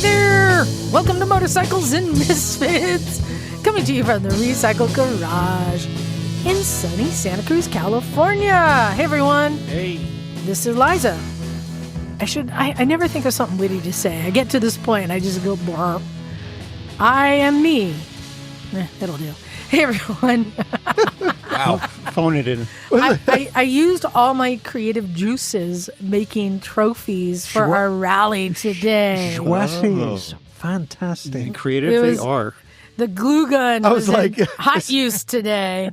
there! Welcome to Motorcycles and Misfits, coming to you from the Recycle Garage in sunny Santa Cruz, California. Hey everyone. Hey. This is Liza. I never think of something witty to say. I get to this point and I just go, blurp. I am me. It'll do. Hey everyone. Wow. Phone it in. I used all my creative juices making trophies for our rally today. Schwasses. Fantastic. Creative they are. The glue gun I was like, in hot use today.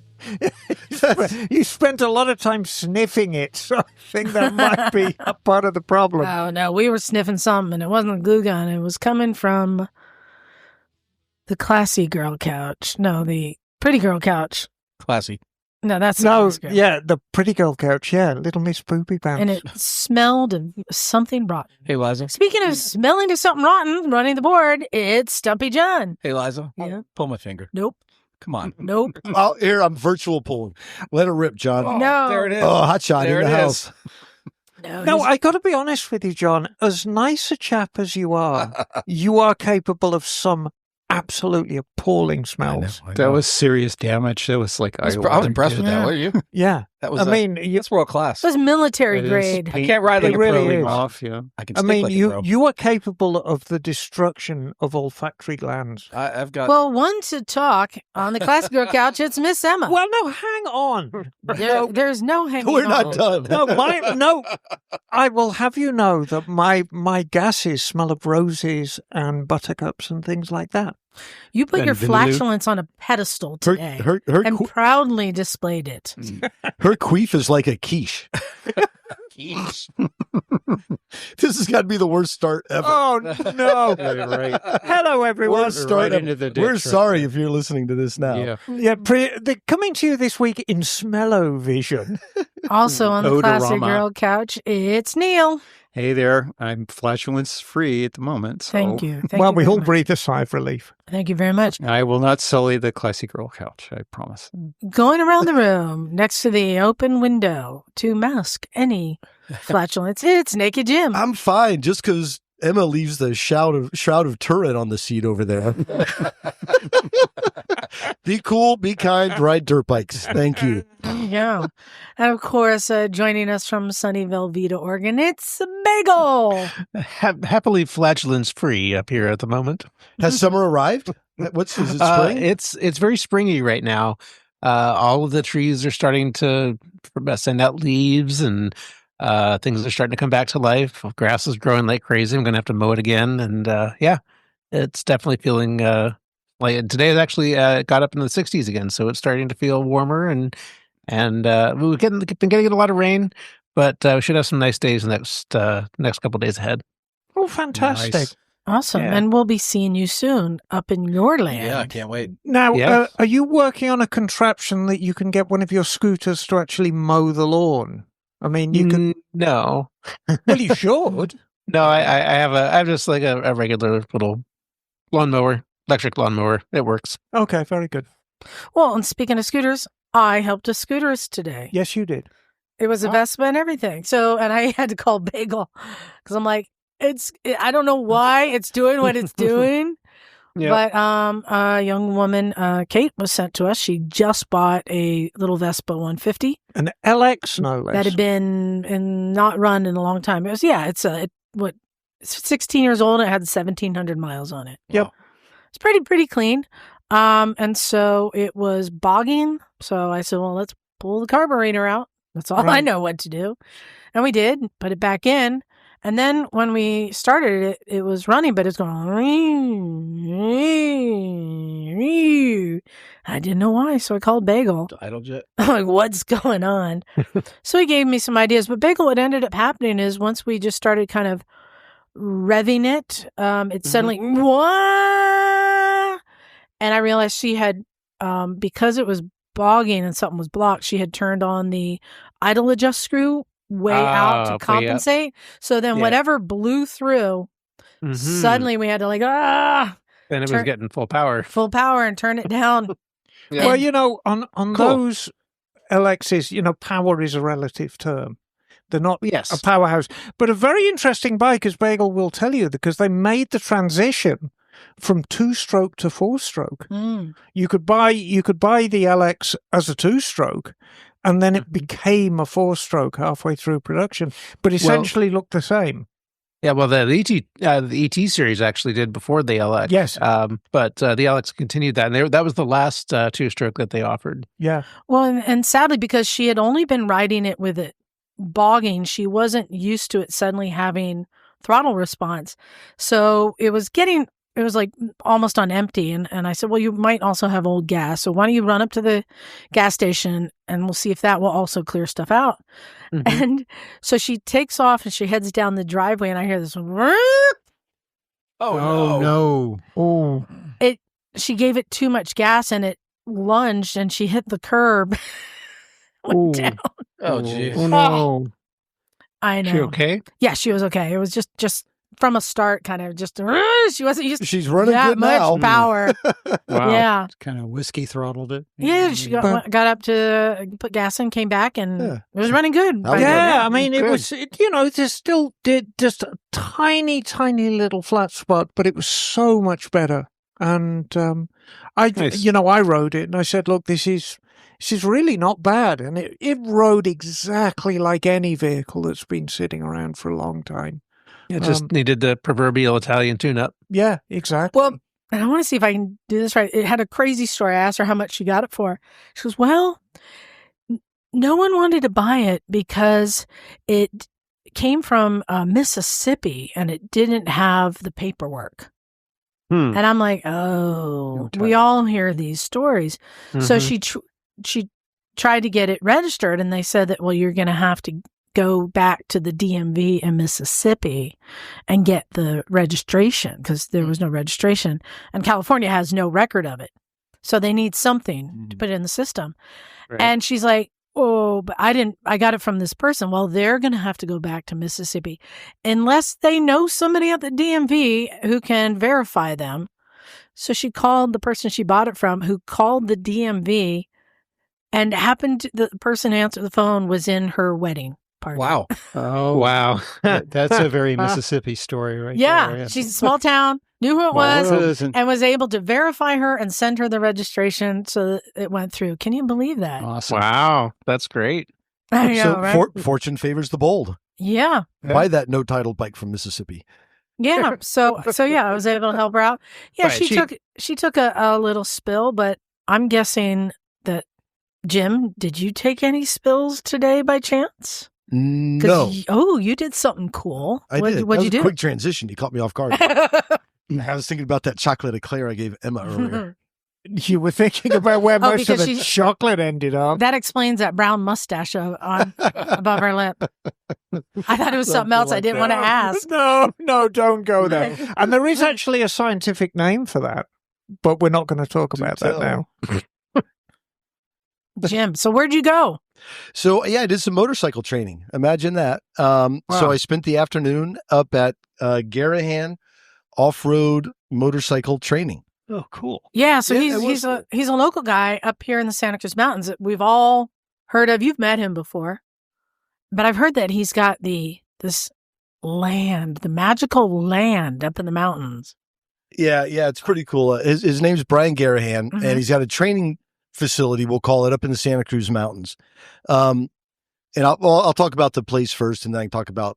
You spent a lot of time sniffing it, so I think that might be a part of the problem. Oh, no, we were sniffing something, and it wasn't a glue gun. It was coming from the classy girl couch. No, the pretty girl couch. Classy. No, that's No, the girl. yeah, the pretty girl couch, yeah, Little Miss Poopy Pants. And it smelled of something rotten. Hey, Liza. Speaking of smelling of something rotten, running the board, it's Stumpy John. Hey, Liza. Yeah. Pull my finger. Nope. Come on. Nope. Well, here, I'm virtual pulling. Let it rip, John. Oh, No. There it is. Oh, hot shot There in the it house. No, No, he's- I got to be honest with you, John. As nice a chap as you are capable of some absolutely appalling smells. I know. That was serious damage. That was like I was impressed with that. What are you? Yeah. That was. I mean, you, that's world class. it was military grade. I can't ride like It a really pro is. off, yeah. I can. I stick mean, like a you pro. you are capable of the destruction of olfactory glands. I've got. Well, one to talk on the classic girl couch, it's Miss Emma. Well, no, hang on. There's no hanging We're not on. done. No, I will have you know that my gases smell of roses and buttercups and things like that. You put And your Vindaloo. flatulence on a pedestal today Her and proudly displayed it. her queef is like a quiche. Jeez. This has got to be the worst start ever. Oh no! Right. Hello, everyone. Worst start right ever. into the ditch We're right sorry there. if you're listening to this now. Yeah. Yeah, coming to you this week in Smell-O-Vision. Also on the classic Odorama. girl couch, it's Neil. Hey there. I'm flatulence free at the moment. So Thank you. Thank Well, you we very all much. breathe a sigh of relief. Thank you very much. I will not sully the classy girl couch. I promise. Going around the room next to the open window to mask any flatulence, it's Naked Jim. I'm fine just because Emma leaves the shroud of turret on the seat over there. Be cool, be kind, ride dirt bikes. Thank you. Yeah. And of course, joining us from sunny Velveeta, Oregon, it's Bagel. Happily flatulence free up here at the moment. Has summer arrived? Is it spring? It's very springy right now. All of the trees are starting to send out leaves, and things are starting to come back to life. Grass is growing like crazy. I'm going to have to mow it again, and yeah, it's definitely feeling like today. It actually got up into the 60s again, so it's starting to feel warmer, and we've been getting a lot of rain, but we should have some nice days next couple days ahead. Oh, fantastic. Nice. Awesome. Yeah. And we'll be seeing you soon up in your land. Yeah, I can't wait. Now, Yes. are you working on a contraption that you can get one of your scooters to actually mow the lawn? I mean, you can. No. Well, you should. No, I have just like a regular little lawnmower, electric lawnmower. It works. Okay, very good. Well, and speaking of scooters, I helped a scooterist today. Yes, you did. It was a Vespa and everything. So, and I had to call Bagel because I'm like, I don't know why it's doing what it's doing. Yeah. But a young woman, Kate, was sent to us. She just bought a little Vespa 150 An LX, no less. that had been not run in a long time. It was, it's 16 years old. And it had 1,700 miles on it. Yep. It's pretty clean. And so it was bogging. So I said, well, let's pull the carburetor out. That's all I Right. know what to do. And we did, put it back in. And then when we started it, it was running, but it's going. I didn't know why, so I called Bagel. Idle jet. I'm like, what's going on? So he gave me some ideas. But Bagel, what ended up happening is once we just started kind of revving it, it suddenly, wah! And I realized she had, because it was bogging and something was blocked, she had turned on the idle adjust screw way out to okay, yeah. compensate. So then Yeah. whatever blew through, Mhm. suddenly we had to And it turn- was getting full power. full power and turn it down. Well, you know, on Cool. those LXs, power is a relative term. They're not Yes. a powerhouse. But a very interesting bike, as Bagel will tell you, because they made the transition from 2-stroke to 4-stroke. Mm. You could buy the LX as a 2-stroke, and then it became a 4-stroke halfway through production, but essentially looked the same. Yeah, well, the ET series actually did before the LX. Yes. But the LX continued that, and that was the last 2-stroke that they offered. Yeah. Well, and sadly, because she had only been riding it with it bogging, she wasn't used to it suddenly having throttle response. So it was like almost on empty. And I said, well, you might also have old gas. So why don't you run up to the gas station and we'll see if that will also clear stuff out. Mm-hmm. And so she takes off and she heads down the driveway and I hear this. Oh, no. She gave it too much gas and it lunged and she hit the curb. Went down. Oh, geez. Oh, no. I know. She okay? Yeah, she was okay. It was just from a start, kind of just she wasn't used to She's running that good much now. power. Wow. Yeah, Kind of whiskey throttled it. yeah. She got up to put gas in, came back, and Yeah. it was running good. That was Yeah, good. I mean, it Good. was, there's still just a tiny, tiny little flat spot, but it was so much better. And Nice. I rode it and I said, look, this is really not bad. And it rode exactly like any vehicle that's been sitting around for a long time. It just needed the proverbial Italian tune-up. Yeah, exactly. Well, and I want to see if I can do this right. It had a crazy story. I asked her how much she got it for. She goes, well, no one wanted to buy it because it came from Mississippi and it didn't have the paperwork. Hmm. And I'm like, oh, No we title. all hear these stories. So Mhm. she tried to get it registered, and they said that, well, you're going to have to go back to the DMV in Mississippi and get the registration because there was no registration, and California has no record of it. So they need something to put in the system. Right. And she's like, oh, but I got it from this person. Well, they're going to have to go back to Mississippi unless they know somebody at the DMV who can verify them. So she called the person she bought it from, who called the DMV, and the person who answered the phone was in her wedding party. Wow. Oh, Wow. That's a very Mississippi story right Yeah, there. she's a small town, knew who it Well, was, it isn't. and was able to verify her and send her the registration so that it went through. Can you believe that? Awesome. Wow. That's great. I know, So right? fortune favors the bold. Yeah. Yeah. Buy that no title bike from Mississippi. Yeah. So yeah, I was able to help her out. Yeah, Right, she took a little spill, but I'm guessing that Jim, did you take any spills today by chance? No, You did something cool. I did. What'd That you was do? a quick transition. You caught me off guard. I was thinking about that chocolate eclair I gave Emma earlier. You were thinking about where most of because the she's- chocolate ended up. That explains that brown mustache on above her lip. I thought it was something else I didn't want to ask. No, don't go there. And there is actually a scientific name for that, but we're not going to talk about that tell. now. Jim, so where'd you go? So yeah, I did some motorcycle training. Imagine that. So I spent the afternoon up at Garahan off-road motorcycle training. Oh, cool. Yeah, so Yeah, it he's a local guy up here in the Santa Cruz Mountains that we've all heard of. You've met him before, but I've heard that he's got this land, the magical land up in the mountains. Yeah, it's pretty cool. His name's Brian Garahan, Mhm. and he's got a training facility, we'll call it, up in the Santa Cruz Mountains. And I'll talk about the place first, and then I can talk about.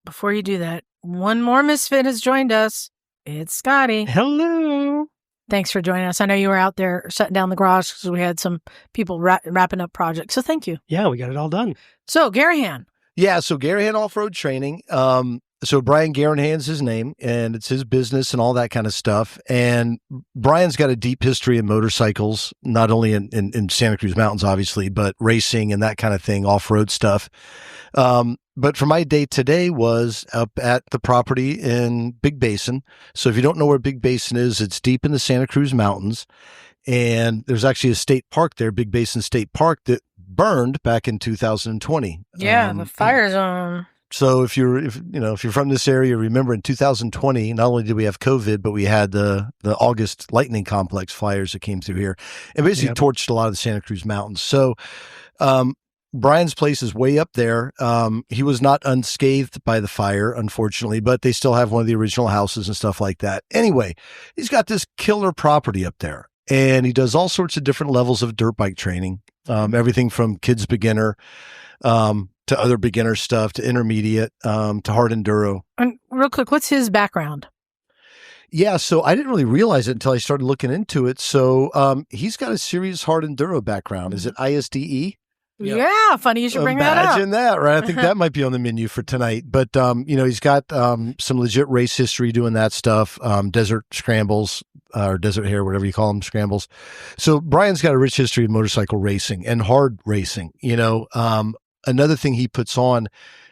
Before you do that, one more misfit has joined us. It's Scottie. Hello. Thanks for joining us. I know you were out there shutting down the garage because we had some people wrapping up projects. So thank you. Yeah, we got it all done. So Garahan. Yeah, so Garahan Off-Road Training. So Brian Garahan's his name, and it's his business and all that kind of stuff. And Brian's got a deep history in motorcycles, not only in Santa Cruz Mountains, obviously, but racing and that kind of thing, off-road stuff. But for my day today was up at the property in Big Basin. So if you don't know where Big Basin is, it's deep in the Santa Cruz Mountains. And there's actually a state park there, Big Basin State Park, that burned back in 2020. Yeah, the fire zone. So if you're from this area, remember in 2020, not only did we have COVID, but we had the August lightning complex fires that came through here and basically torched a lot of the Santa Cruz Mountains. So Brian's place is way up there. He was not unscathed by the fire, unfortunately, but they still have one of the original houses and stuff like that. Anyway, he's got this killer property up there, and he does all sorts of different levels of dirt bike training. Everything from kids beginner, to other beginner stuff, to intermediate, to hard enduro. And real quick, what's his background? Yeah, so I didn't really realize it until I started looking into it. So he's got a serious hard enduro background. Is it ISDE? Yep. Yeah, funny you should bring that up. Imagine that, right? I think that might be on the menu for tonight. But, he's got some legit race history doing that stuff, desert scrambles, or desert hare, whatever you call them, scrambles. So Brian's got a rich history of motorcycle racing and hard racing. Another thing he puts on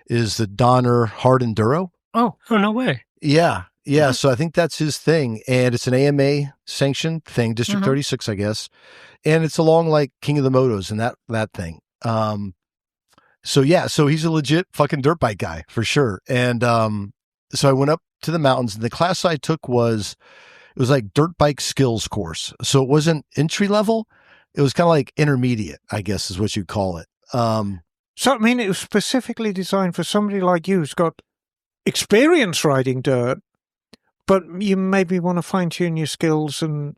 is the Donner Hard Enduro. Oh, no way. Yeah. So I think that's his thing. And it's an AMA sanctioned thing, District 36, I guess. And it's along like King of the Motos and that thing. So he's a legit fucking dirt bike guy for sure. And so I went up to the mountains, and the class I took was like dirt bike skills course. So it wasn't entry level. It was kind of like intermediate, I guess is what you'd call it. So, I mean, it was specifically designed for somebody like you who's got experience riding dirt, but you maybe want to fine-tune your skills and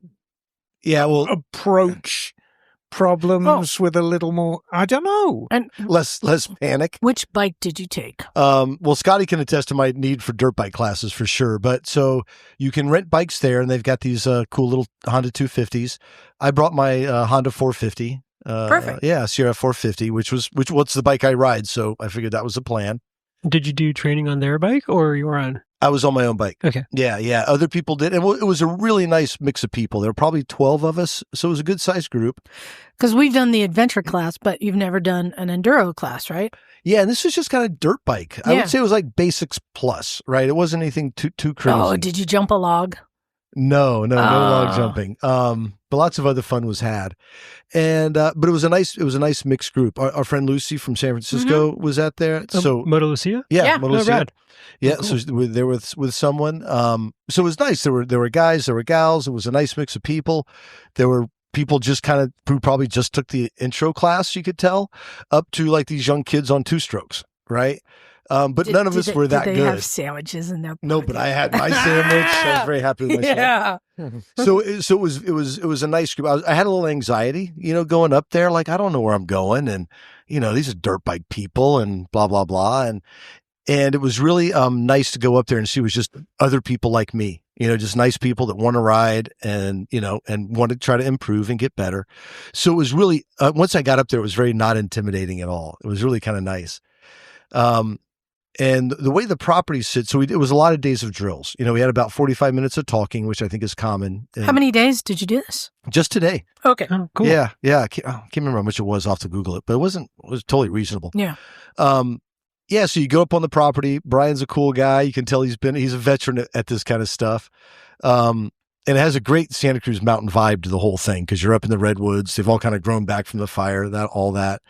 approach problems with a little more, I don't know. And less panic. which bike did you take? Well, Scottie can attest to my need for dirt bike classes for sure. But so you can rent bikes there, and they've got these cool little Honda 250s. I brought my Honda 450. Perfect. Yeah, Sierra 450, what's the bike I ride. So I figured that was the plan. Did you do training on their bike or your own? I was on my own bike. Okay. Yeah. Other people did. And it was a really nice mix of people. There were probably 12 of us. So it was a good sized group. Because we've done the adventure class, but you've never done an enduro class, right? Yeah. And this was just kind of dirt bike. I Yeah. would say it was like basics plus, right? It wasn't anything too crazy. Oh, did you jump a log? No log jumping. But lots of other fun was had. And, but it was a nice mixed group. Our friend Lucy from San Francisco was at there. So Moto Lucia? Yeah. Moto Lucia. rad. Yeah, Cool. so we were there with someone. So it was nice. There were guys, there were gals. It was a nice mix of people. There were people just kind of who probably just took the intro class, you could tell, up to like these young kids on 2-strokes, right? But none of us were that did they good. have sandwiches in their No, but I had my sandwich. I was very happy with myself. Yeah. So it was a nice group. I had a little anxiety, going up there. Like, I don't know where I'm going, and these are dirt bike people, and blah blah blah, and it was really nice to go up there and see it was just other people like me, just nice people that want to ride and and want to try to improve and get better. So it was really once I got up there, it was very not intimidating at all. It was really kind of nice. And the way the property sits, so it was a lot of days of drills. We had about 45 minutes of talking, which I think is common. How many days did you do this? Just today. Okay. Oh, cool. Yeah. I can't remember how much it was. I'll have to Google it, but it was totally reasonable. Yeah. Yeah. So you go up on the property. Brian's a cool guy. You can tell he's a veteran at this kind of stuff. And it has a great Santa Cruz mountain vibe to the whole thing, because you're up in the redwoods. They've all kind of grown back from the fire, all that.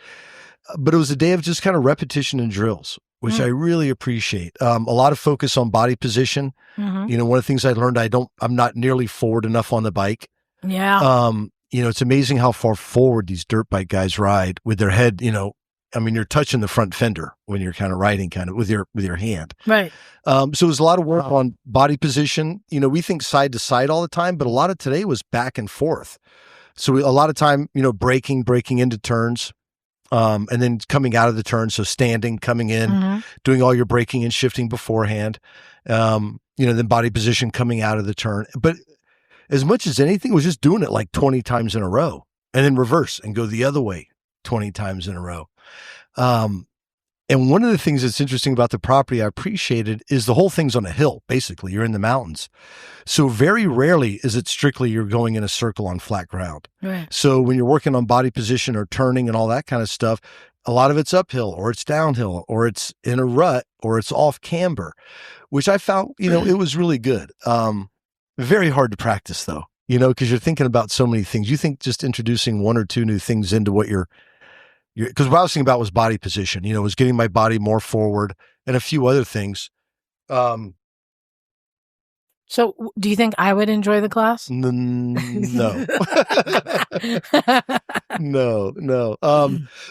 But it was a day of just kind of repetition and drills, which I really appreciate. A lot of focus on body position. Mm-hmm. One of the things I learned, I'm not nearly forward enough on the bike. Yeah. It's amazing how far forward these dirt bike guys ride with their head, you're touching the front fender when you're kind of riding with your hand. Right. So it was a lot of work on body position. We think side to side all the time, but a lot of today was back and forth. So a lot of time, braking into turns. And then coming out of the turn. So standing, coming in, doing all your braking and shifting beforehand. Then body position coming out of the turn. But as much as anything, was just doing it like 20 times in a row, and then reverse and go the other way 20 times in a row. And one of the things that's interesting about the property I appreciated is the whole thing's on a hill. Basically, you're in the mountains. So very rarely is it strictly you're going in a circle on flat ground. Right. So when you're working on body position or turning and all that kind of stuff, a lot of it's uphill, or it's downhill, or it's in a rut, or it's off camber, which I found, it was really good. Very hard to practice though, because you're thinking about so many things. You think just introducing one or two new things into what because what I was thinking about was body position, was getting my body more forward and a few other things. So, do you think I would enjoy the class? No. No.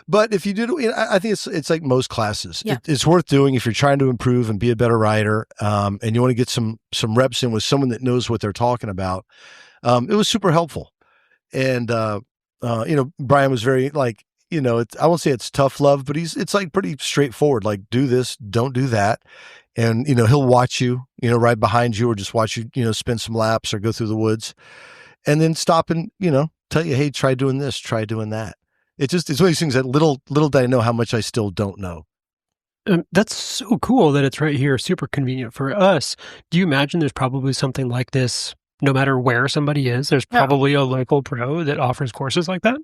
But if you do, I think it's like most classes. Yeah. It's worth doing if you're trying to improve and be a better rider, and you want to get some reps in with someone that knows what they're talking about. It was super helpful. And, Brian was very like, I won't say it's tough love, but it's like pretty straightforward. Like, do this, don't do that. And, he'll watch you, right behind you, or just watch you, spin some laps or go through the woods, and then stop and, tell you, hey, try doing this, try doing that. It's one of these things that little did I know how much I still don't know. That's so cool that it's right here, super convenient for us. Do you imagine there's probably something like this no matter where somebody is? There's probably a local pro that offers courses like that?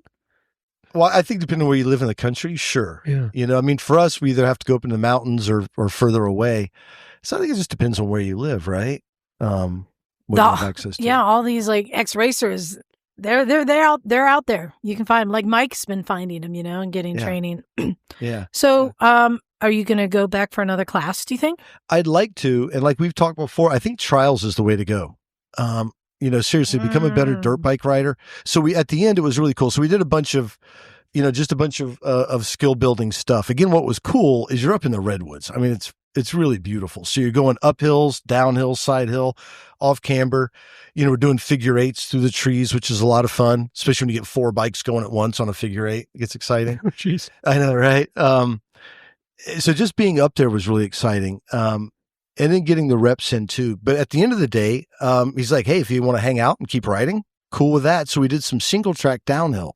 Well, I think depending on where you live in the country, sure. Yeah. For us, we either have to go up in the mountains or further away. So I think it just depends on where you live, right? What you have access to. Yeah, all these like ex-racers, they're out there. You can find them. Like Mike's been finding them, and getting training. Yeah. So, are you going to go back for another class, do you think? I'd like to. And like we've talked before, I think trials is the way to go. Seriously, become a better dirt bike rider. So at the end, it was really cool. So we did a bunch of, just a bunch of skill building stuff. Again, what was cool is you're up in the redwoods. I mean, it's really beautiful. So you're going up hills, down hills, side hill, off camber. We're doing figure eights through the trees, which is a lot of fun, especially when you get 4 bikes going at once on a figure eight. It gets exciting. Oh, jeez. I know, right? So just being up there was really exciting. And then getting the reps in too. But at the end of the day, he's like, hey, if you want to hang out and keep riding, cool with that. So we did some single track downhill,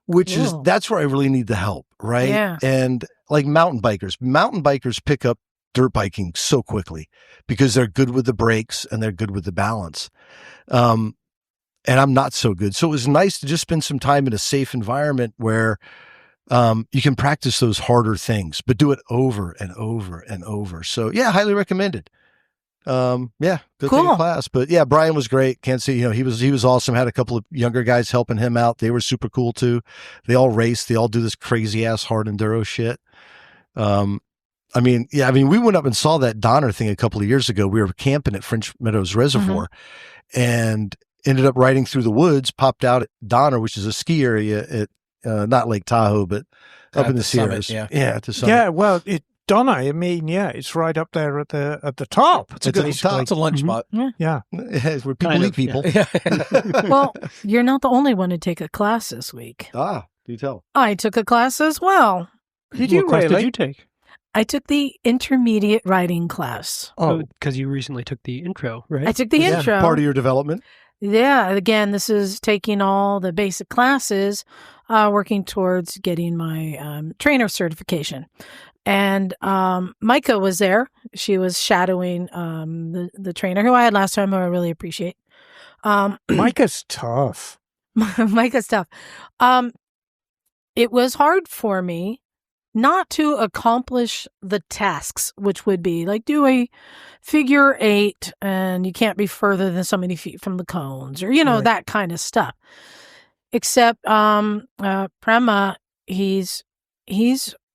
which that's where I really need the help, right? Yeah. And like mountain bikers pick up dirt biking so quickly because they're good with the brakes and they're good with the balance. And I'm not so good. So it was nice to just spend some time in a safe environment where you can practice those harder things, but do it over and over and over. So yeah, highly recommended. Go take a class. But yeah, Brian was great. Can't see, he was awesome. Had a couple of younger guys helping him out. They were super cool too. They all race. They all do this crazy ass hard enduro shit. We went up and saw that Donner thing a couple of years ago. We were camping at French Meadows Reservoir and ended up riding through the woods, popped out at Donner, which is a ski area at, not Lake Tahoe, but up in the Sierras. Summit, at the summit. Yeah, well, Donna, it's right up there at the top. It's a good top. It's a lunch spot. Yeah. Where people eat people. Well, you're not the only one to take a class this week. Do you tell? I took a class as well. Did you What class really? did you take? I took the intermediate riding class. Oh, because you recently took the intro, right? I took the intro. Part of your development. Yeah, again, this is taking all the basic classes, working towards getting my trainer certification. And Micah was there. She was shadowing the trainer who I had last time, who I really appreciate. Micah's tough. Micah's tough. It was hard for me not to accomplish the tasks, which would be like do a figure eight and you can't be further than so many feet from the cones or, Right. that kind of stuff. Except Prema, he's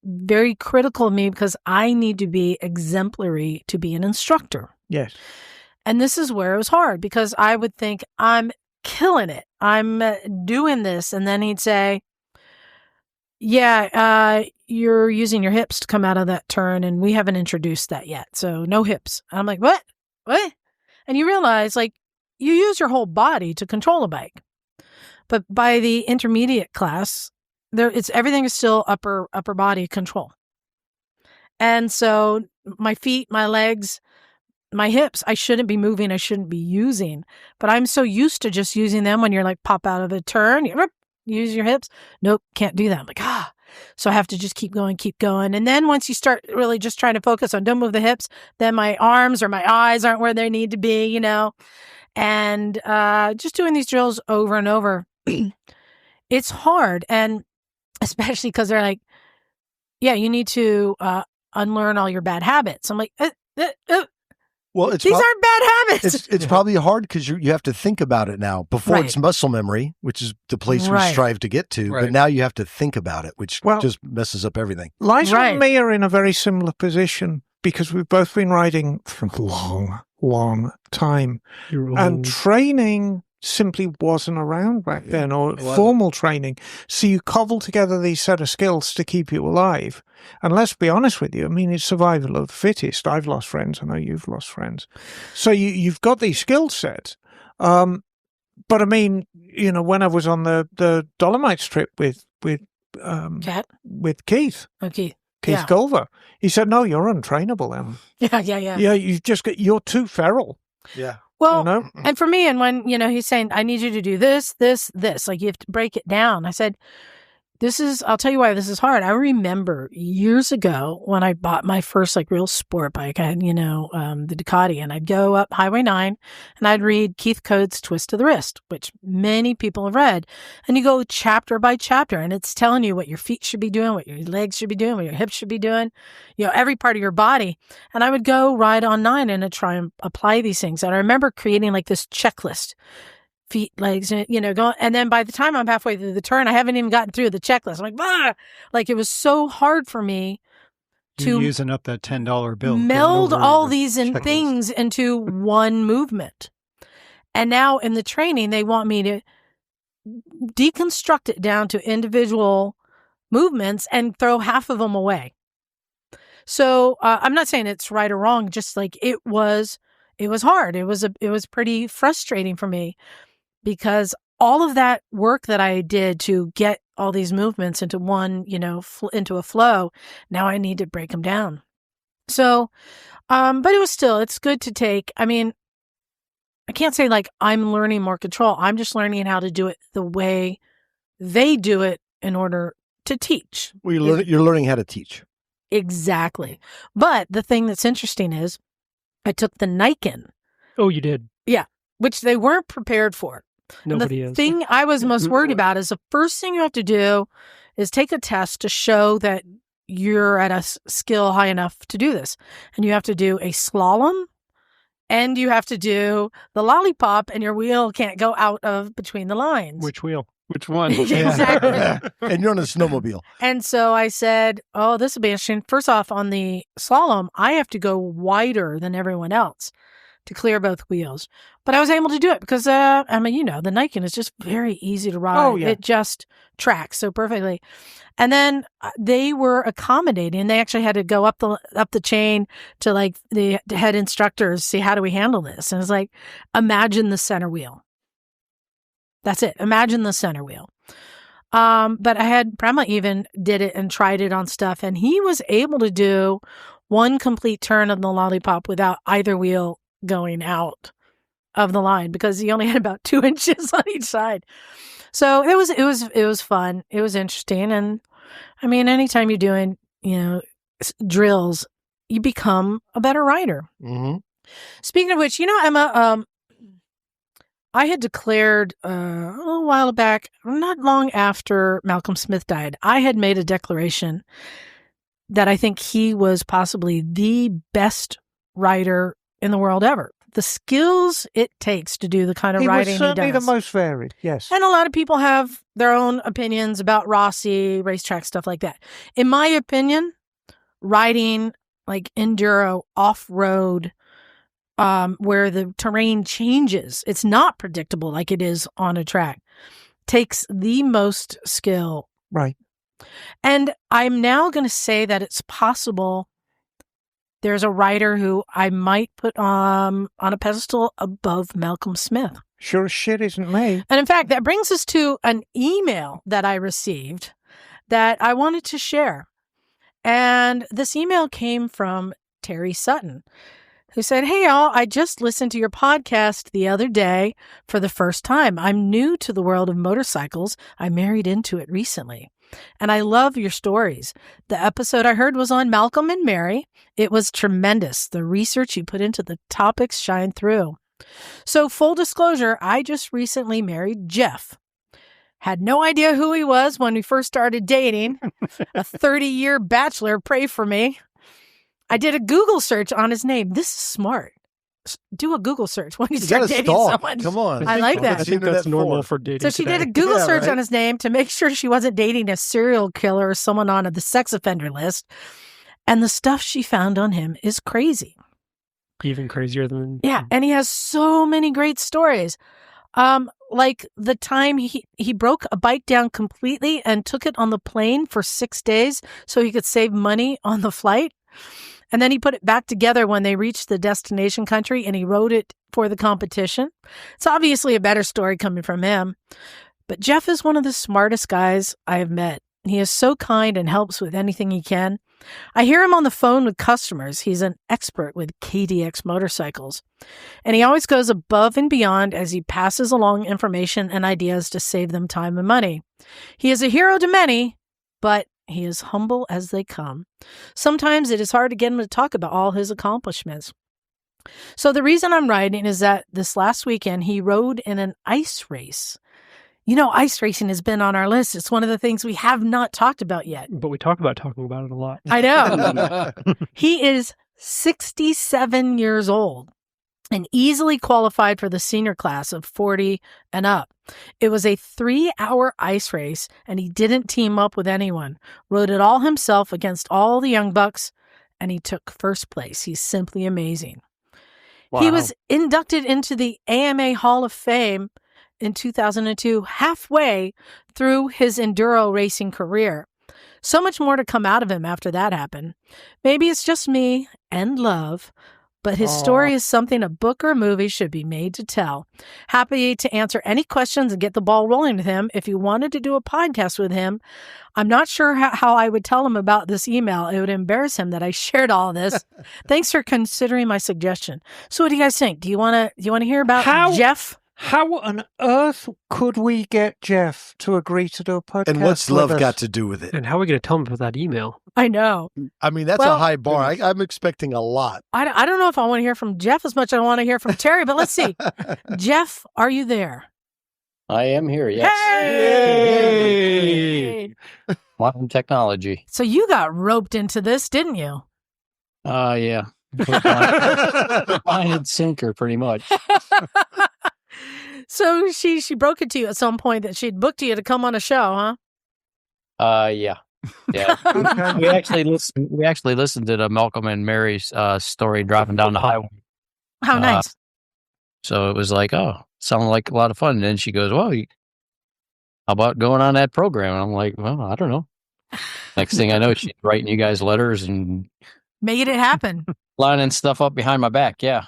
very critical of me because I need to be exemplary to be an instructor. Yes. And this is where it was hard because I would think I'm killing it. I'm doing this. And then he'd say, yeah, you're using your hips to come out of that turn and we haven't introduced that yet. So no hips. And I'm like, what? And you realize like you use your whole body to control a bike. But by the intermediate class, everything is still upper body control. And so my feet, my legs, my hips, I shouldn't be moving. I shouldn't be using, but I'm so used to just using them when you're like pop out of a turn, you use your hips. Nope. Can't do that. I'm like, so I have to just keep going. And then once you start really just trying to focus on don't move the hips, then my arms or my eyes aren't where they need to be, and just doing these drills over and over. It's hard. And especially because they're like, yeah, you need to unlearn all your bad habits. I'm like, Well, these aren't bad habits. It's probably hard because you have to think about it now. Before Right. it's muscle memory, which is the place we Right. strive to get to. Right. But now you have to think about it, which Well- just messes up everything. Liza Right. and me are in a very similar position. because we've both been riding for a long, long time. You're And old. training simply wasn't around back then, or wasn't. formal training. So you cobble together these set of skills to keep you alive. And let's be honest with you, I mean, it's survival of the fittest. I've lost friends. I know you've lost friends. So you've got these skill sets. But I mean, you know, when I was on the Dolomites trip with Cat? with Keith Okay. Keith Yeah. Culver, he said, "No, you're untrainable, Em. Yeah. Yeah, you're too feral." Yeah. Well, You know? and for me, and when, you know, he's saying, I need you to do this, like you have to break it down. I said, I'll tell you why this is hard. I remember years ago when I bought my first like real sport bike, I had, you know, the Ducati, and I'd go up Highway 9 and I'd read Keith Code's Twist of the Wrist, which many people have read. And you go chapter by chapter and it's telling you what your feet should be doing, what your legs should be doing, what your hips should be doing, you know, every part of your body. And I would go ride on 9 and I'd try and apply these things. And I remember creating like this checklist. Feet, legs, you know, going. And then by the time I'm halfway through the turn, I haven't even gotten through the checklist. I'm like, ah! Like it was so hard for me You're to using up that $10 bill. meld going over all your these checklist. things into one movement. And now in the training, they want me to deconstruct it down to individual movements and throw half of them away. So I'm not saying it's right or wrong, just like it was hard. It was pretty frustrating for me, because all of that work that I did to get all these movements into one, you know, into a flow, now I need to break them down. So, but it's good to take. I mean, I can't say like I'm learning more control. I'm just learning how to do it the way they do it in order to teach. Well, you're learning how to teach. Exactly. But the thing that's interesting is I took the Niken, Oh, you did. which they weren't prepared for. Nobody And the is. thing I was most worried about is the first thing you have to do is take a test to show that you're at a skill high enough to do this. And you have to do a slalom and you have to do the lollipop, and your wheel can't go out of between the lines. Which wheel? Which one? Exactly. And you're on a snowmobile. And so I said, oh, this will be interesting. First off, on the slalom, I have to go wider than everyone else to clear both wheels. But I was able to do it because, I mean, you know, the Niken is just very easy to ride. Oh, yeah. It just tracks so perfectly. And then they were accommodating. They actually had to go up the chain to like the head instructors, see how do we handle this? And it's like, imagine the center wheel. That's it. Imagine the center wheel. But I had Prema even did it and tried it on stuff, and he was able to do one complete turn of the lollipop without either wheel going out of the line because he only had about 2 inches on each side. So it was fun. It was interesting. And I mean, anytime you're doing, you know, drills, you become a better rider. Mm-hmm. Speaking of which, you know, Emma, I had declared a little while back, not long after Malcolm Smith died, I had made a declaration that I think he was possibly the best rider in the world ever. The skills it takes to do the kind of He was riding he certainly does. the most varied, yes. And a lot of people have their own opinions about Rossi, racetrack, stuff like that. In my opinion, riding like enduro off-road, where the terrain changes, it's not predictable like it is on a track, takes the most skill. Right. And I'm now going to say that it's possible there's a rider who I might put on a pedestal above Malcolm Smith. Sure as shit isn't me. And in fact, that brings us to an email that I received that I wanted to share. And this email came from Terry Sutton, who said, "Hey, y'all, I just listened to your podcast the other day for the first time. I'm new to the world of motorcycles. I married into it recently. And I love your stories. The episode I heard was on Malcolm and Mary. It was tremendous. The research you put into the topics shine through. So full disclosure, I just recently married Jeff. Had no idea who he was when we first started dating. A 30-year bachelor, pray for me. I did a Google search on his name. This is smart. Do a Google search when you You start gotta dating stalk. someone. Come on. I like that. I think that's normal for dating. So she did a today. Google Yeah, search right. on his name to make sure she wasn't dating a serial killer or someone on the sex offender list. And the stuff she found on him is crazy. Even crazier than Yeah, and he has so many great stories. Like the time he broke a bike down completely and took it on the plane for 6 days so he could save money on the flight. And then he put it back together when they reached the destination country and he rode it for the competition. It's obviously a better story coming from him. But Jeff is one of the smartest guys I have met. He is so kind and helps with anything he can. I hear him on the phone with customers. He's an expert with KDX motorcycles. And he always goes above and beyond as he passes along information and ideas to save them time and money. He is a hero to many, but he is humble as they come. Sometimes it is hard to get him to talk about all his accomplishments. So the reason I'm writing is that this last weekend he rode in an ice race. You know, ice racing has been on our list. It's one of the things we have not talked about yet. But we talk about talking about it a lot. I know. He is 67 years old and easily qualified for the senior class of 40 and up. It was a 3-hour ice race, and he didn't team up with anyone. Rode it all himself against all the young bucks, and he took first place. He's simply amazing. Wow. He was inducted into the AMA Hall of Fame in 2002, halfway through his enduro racing career. So much more to come out of him after that happened. Maybe it's just me and love, but his story is something a book or a movie should be made to tell. Happy to answer any questions and get the ball rolling with him. If you wanted to do a podcast with him, I'm not sure how I would tell him about this email. It would embarrass him that I shared all this. Thanks for considering my suggestion. So what do you guys think? Do you want to hear about Jeff? How on earth could we get Jeff to agree to do a podcast? And what's with love us? got to do with it? And how are we going to tell him about that email? I know. I mean, that's Well, a high bar. I'm expecting a lot. I don't know if I want to hear from Jeff as much as I want to hear from Terry, but let's see. Jeff, are you there? I am here, yes. Hey! Modern technology. So you got roped into this, didn't you? Yeah. Line and sinker, pretty much. So she broke it to you at some point that she'd booked you to come on a show, huh? Yeah. Yeah. we actually listened to the Malcolm and Mary's story driving down the highway. How nice. So it was like, oh, sounded like a lot of fun. And then she goes, well, how about going on that program? And I'm like, well, I don't know. Next thing I know, she's writing you guys letters and Made it happen. lining stuff up behind my back. Yeah.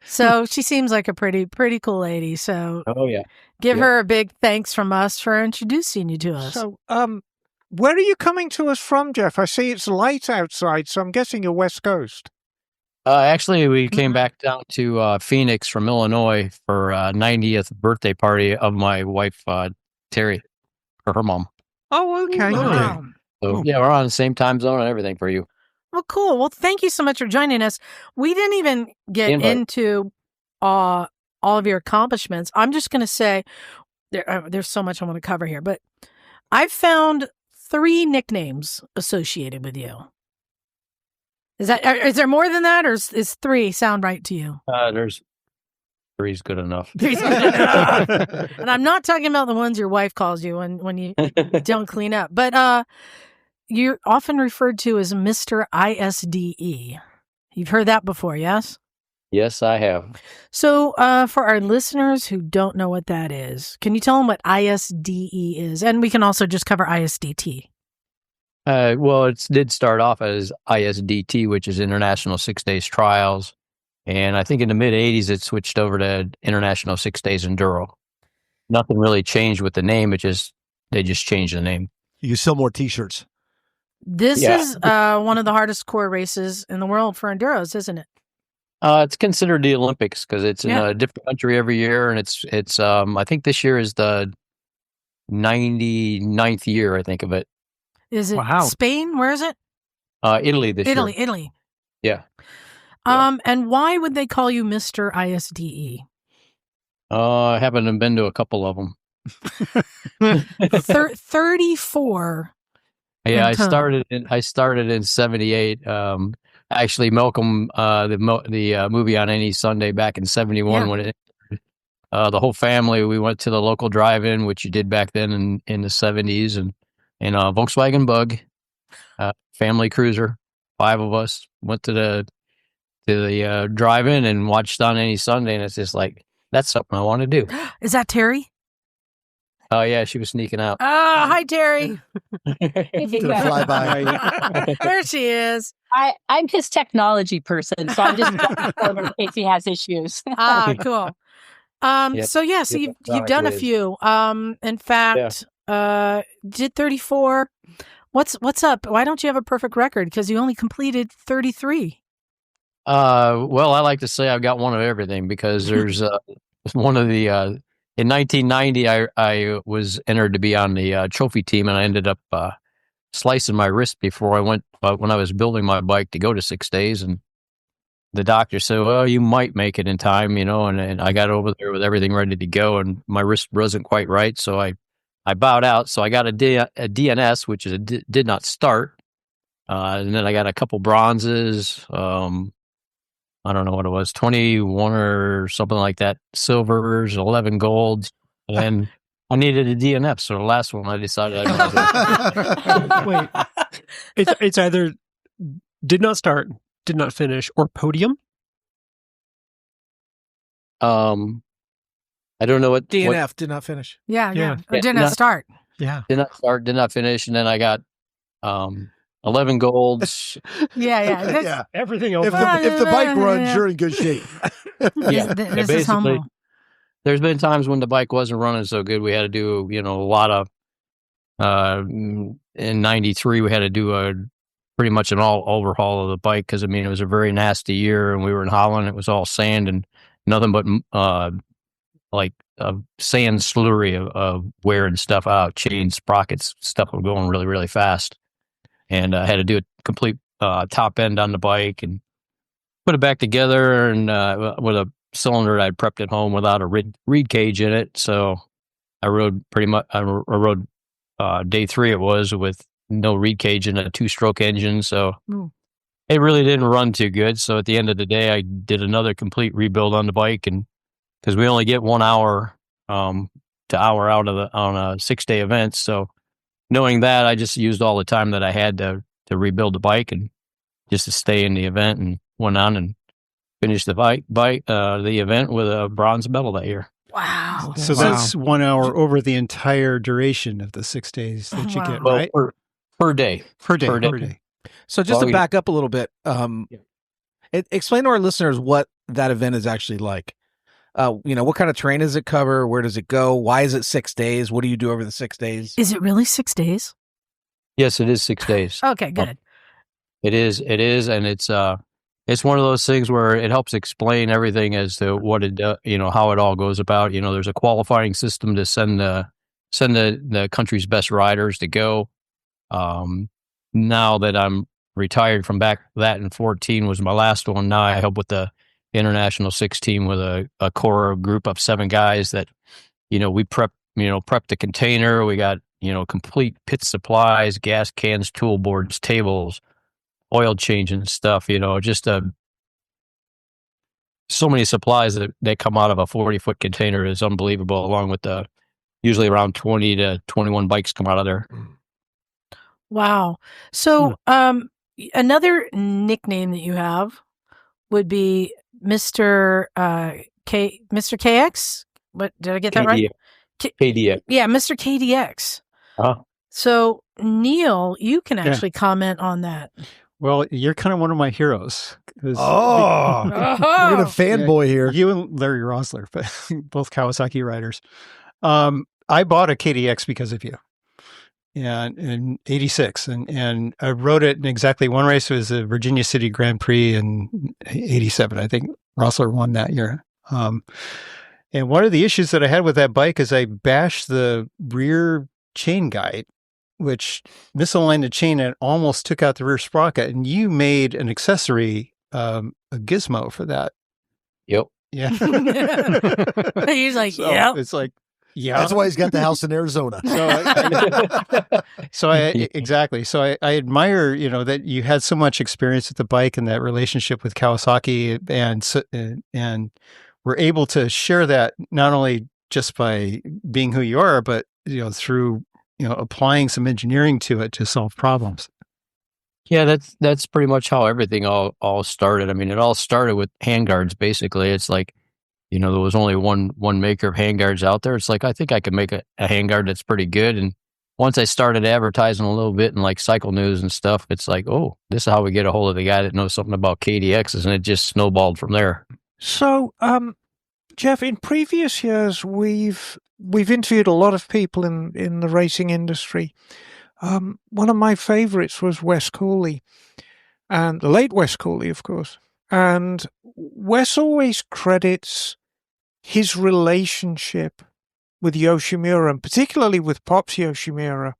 So she seems like a pretty cool lady. So Oh, yeah. give Yeah. her a big thanks from us for introducing you to us. So, where are you coming to us from, Jeff? I see it's light outside, so I'm guessing you're West Coast. Actually, we came back down to Phoenix from Illinois for 90th birthday party of my wife, Terry, for her mom. Oh, okay. Wow. So, yeah, we're on the same time zone and everything for you. Well, cool. Well, thank you so much for joining us. We didn't even get Invite. into all of your accomplishments. I'm just going to say there's so much I want to cover here, but I've found 3 nicknames associated with you. Is there more than that, or is 3 sound right to you? There's 3's good enough. And I'm not talking about the ones your wife calls you when you don't clean up, but you're often referred to as Mr. ISDE. You've heard that before, yes? Yes, I have. So for our listeners who don't know what that is, can you tell them what ISDE is? And we can also just cover ISDT. Well, it did start off as ISDT, which is International 6 Days Trials. And I think in the mid-'80s, it switched over to International 6 Days Enduro. Nothing really changed with the name. They just changed the name. You sell more T-shirts. This Yeah. is one of the hardest core races in the world for enduros, isn't it? It's considered the Olympics because it's in Yeah. a different country every year. And it's I think this year is the 99th year, I think, of it. Is it Wow. Spain? Where is it? Italy this Italy. year. Italy. Yeah. And why would they call you Mr. ISDE? I haven't been to a couple of them. 34. Yeah, I Uh-huh. started in '78. Actually, Malcolm, the movie on any Sunday back in '71 Yeah. when it, the whole family we went to the local drive-in, which you did back then in the '70s, and a Volkswagen Bug, family cruiser, 5 of us went to the drive-in and watched on any Sunday, and it's just like, that's something I want to do. Is that Terry? Oh yeah, she was sneaking out. Oh, hi, Terry. Did a flyby. There she is. I'm his technology person, so I'm just in case he has issues. Cool. Yep. So you've done a few. In fact, did 34. What's up? Why don't you have a perfect record? Because you only completed 33. Well, I like to say I've got one of everything, because there's one of the in 1990 I was entered to be on the trophy team, and I ended up slicing my wrist before I went when I was building my bike to go to 6 days, and the doctor said, well, you might make it in time, and I got over there with everything ready to go, and my wrist wasn't quite right, so I bowed out. So I got a DNS, which is did not start, and then I got a couple bronzes. I don't know what it was, 21 or something like that, silvers, 11 golds, and then I needed a DNF. So the last one I decided Wait, it's either did not start, did not finish, or podium. I don't know what DNF did not finish. Yeah. Or did not start. Yeah. Did not start, did not finish, and then I got 11 golds. Yeah. Everything else. If the bike runs, you're in good shape. This is humble. There's been times when the bike wasn't running so good. We had to do, a lot of. In '93, we had to do pretty much an all overhaul of the bike, because it was a very nasty year, and we were in Holland. It was all sand and nothing but sand slurry of wearing stuff out, chains, sprockets, stuff was going really, really fast. And I had to do a complete top end on the bike and put it back together, and with a cylinder I'd prepped at home without a reed cage in it. So I rode day 3 it was with no reed cage and a 2-stroke engine. So it really didn't run too good. So at the end of the day, I did another complete rebuild on the bike, and because we only get 1 hour to hour out on a 6-day event. So knowing that, I just used all the time that I had to rebuild the bike and just to stay in the event, and went on and finished the event with a bronze medal that year. Wow. So that's 1 hour over the entire duration of the 6 days that you get, right? Per day. Per day. So just to back up a little bit, explain to our listeners what that event is actually like. What kind of terrain does it cover? Where does it go? Why is it 6 days? What do you do over the 6 days? Is it really 6 days? Yes, it is 6 days. Okay, good. It is, and it's one of those things where it helps explain everything as to what it, how it all goes about. There's a qualifying system to send the country's best riders to go. Now that I'm retired from that in 2014 was my last one. Now I help with the International Six team with a core group of 7 guys that, we prep the container. We got, complete pit supplies, gas cans, tool boards, tables, oil change and stuff, just so many supplies that come out of a 40-foot container is unbelievable, along with usually around 20 to 21 bikes come out of there. Wow. So another nickname that you have would be Mr. Mr. KX? What, did I get that right? KDX. Yeah, Mr. KDX. So Neil, you can actually comment on that. Well, you're kind of one of my heroes. You're a fanboy here. You and Larry Rosler, but both Kawasaki riders. I bought a KDX because of you. In 86, and I rode it in exactly one race. It was the Virginia City Grand Prix in 87. I think Rosler won that year. And one of the issues that I had with that bike is I bashed the rear chain guide, which misaligned the chain and almost took out the rear sprocket. And you made an accessory, a gizmo for that. Yep. Yeah. He's like, yeah. It's like, yeah. That's why he's got the house in Arizona. Exactly. So I admire, that you had so much experience with the bike and that relationship with Kawasaki, and were able to share that not only just by being who you are, but through applying some engineering to it to solve problems. Yeah, that's pretty much how everything all started. I mean, it all started with handguards. Basically, it's like, there was only one maker of handguards out there. It's like, I think I could make a handguard that's pretty good. And once I started advertising a little bit in like Cycle News and stuff, it's like, oh, this is how we get a hold of the guy that knows something about KDXs, and it just snowballed from there. So, Jeff, in previous years, we've interviewed a lot of people in the racing industry. One of my favorites was Wes Cooley, and the late Wes Cooley, of course. And Wes always credits his relationship with Yoshimura, and particularly with Pops Yoshimura,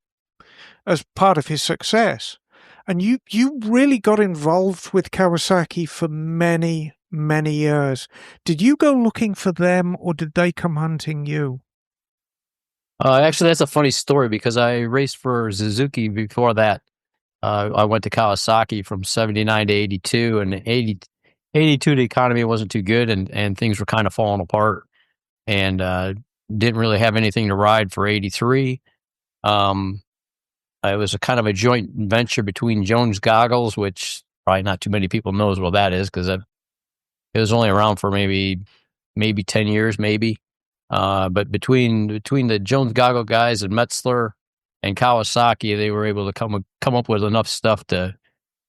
as part of his success. And you really got involved with Kawasaki for many, many years. Did you go looking for them, or did they come hunting you? Actually, that's a funny story because I raced for Suzuki before that. I went to Kawasaki from 79 to 82, and 82, the economy wasn't too good, and things were kind of falling apart, and didn't really have anything to ride for 83. It was a kind of a joint venture between Jones Goggles, which probably not too many people knows what that is, because it was only around for maybe 10 years, maybe. But between the Jones Goggle guys and Metzler and Kawasaki, they were able to come up with enough stuff to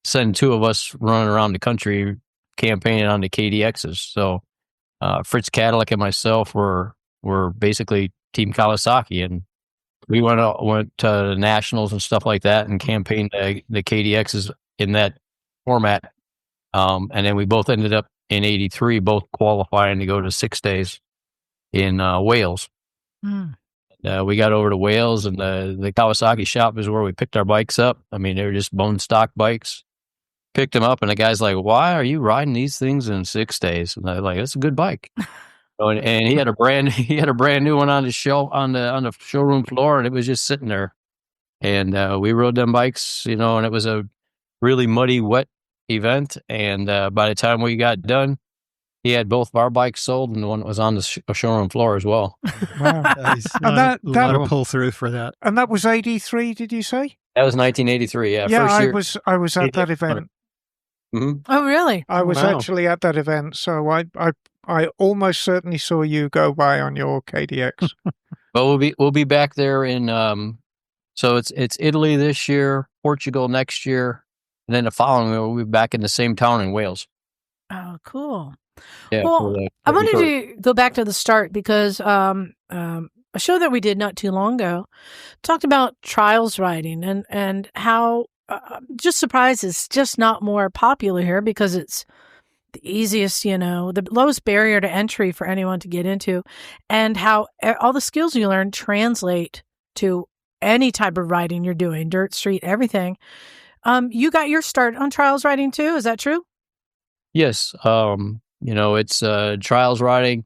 send two of us running around the country campaigning on the KDXs. So Fritz Cadillac and myself were basically Team Kawasaki, and we went to the nationals and stuff like that and campaigned the KDXs in that format. And then we both ended up in 83, both qualifying to go to 6 days in Wales. We got over to Wales, and the Kawasaki shop is where we picked our bikes up. I mean, they were just bone stock bikes. Picked them up, and the guy's like, "Why are you riding these things in 6 days?" And I'm like, "It's a good bike." And he had a brand new one on the show on the showroom floor, and it was just sitting there. And we rode them bikes, and it was a really muddy, wet event. And by the time we got done, he had both of our bikes sold, and the one that was on the showroom floor as well. Wow. Nice. And A lot of pull through for that. And that was 83, did you say? That was 1983. Yeah, Yeah, first year. I was at that event. Mm-hmm. Oh, really? I was actually at that event, so I almost certainly saw you go by on your KDX. But we'll be back there in so it's Italy this year, Portugal next year, and then the following year we'll be back in the same town in Wales. Oh, cool. Yeah. Well, I wanted to go back to the start because a show that we did not too long ago talked about trials riding and how just surprised it's just not more popular here because it's the easiest, the lowest barrier to entry for anyone to get into, and how all the skills you learn translate to any type of riding you're doing, dirt, street, everything. You got your start on trials riding too. Is that true? Yes. It's trials riding.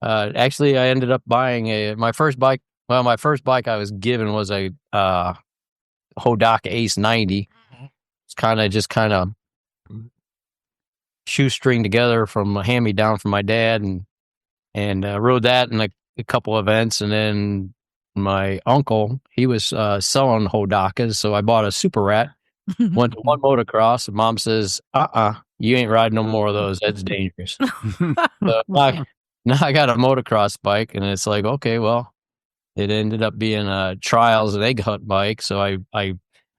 Actually, I ended up buying my first bike. Well, my first bike I was given was a Hodaka Ace 90. It's kind of shoestring together from a hand-me-down from my dad, and rode that in a couple events. And then my uncle, he was selling Hodakas, so I bought a Super Rat. Went to one motocross, and Mom says, you ain't riding no more of those. That's dangerous. So now I got a motocross bike, and it's like, okay, well, it ended up being a trials and egg hunt bike. So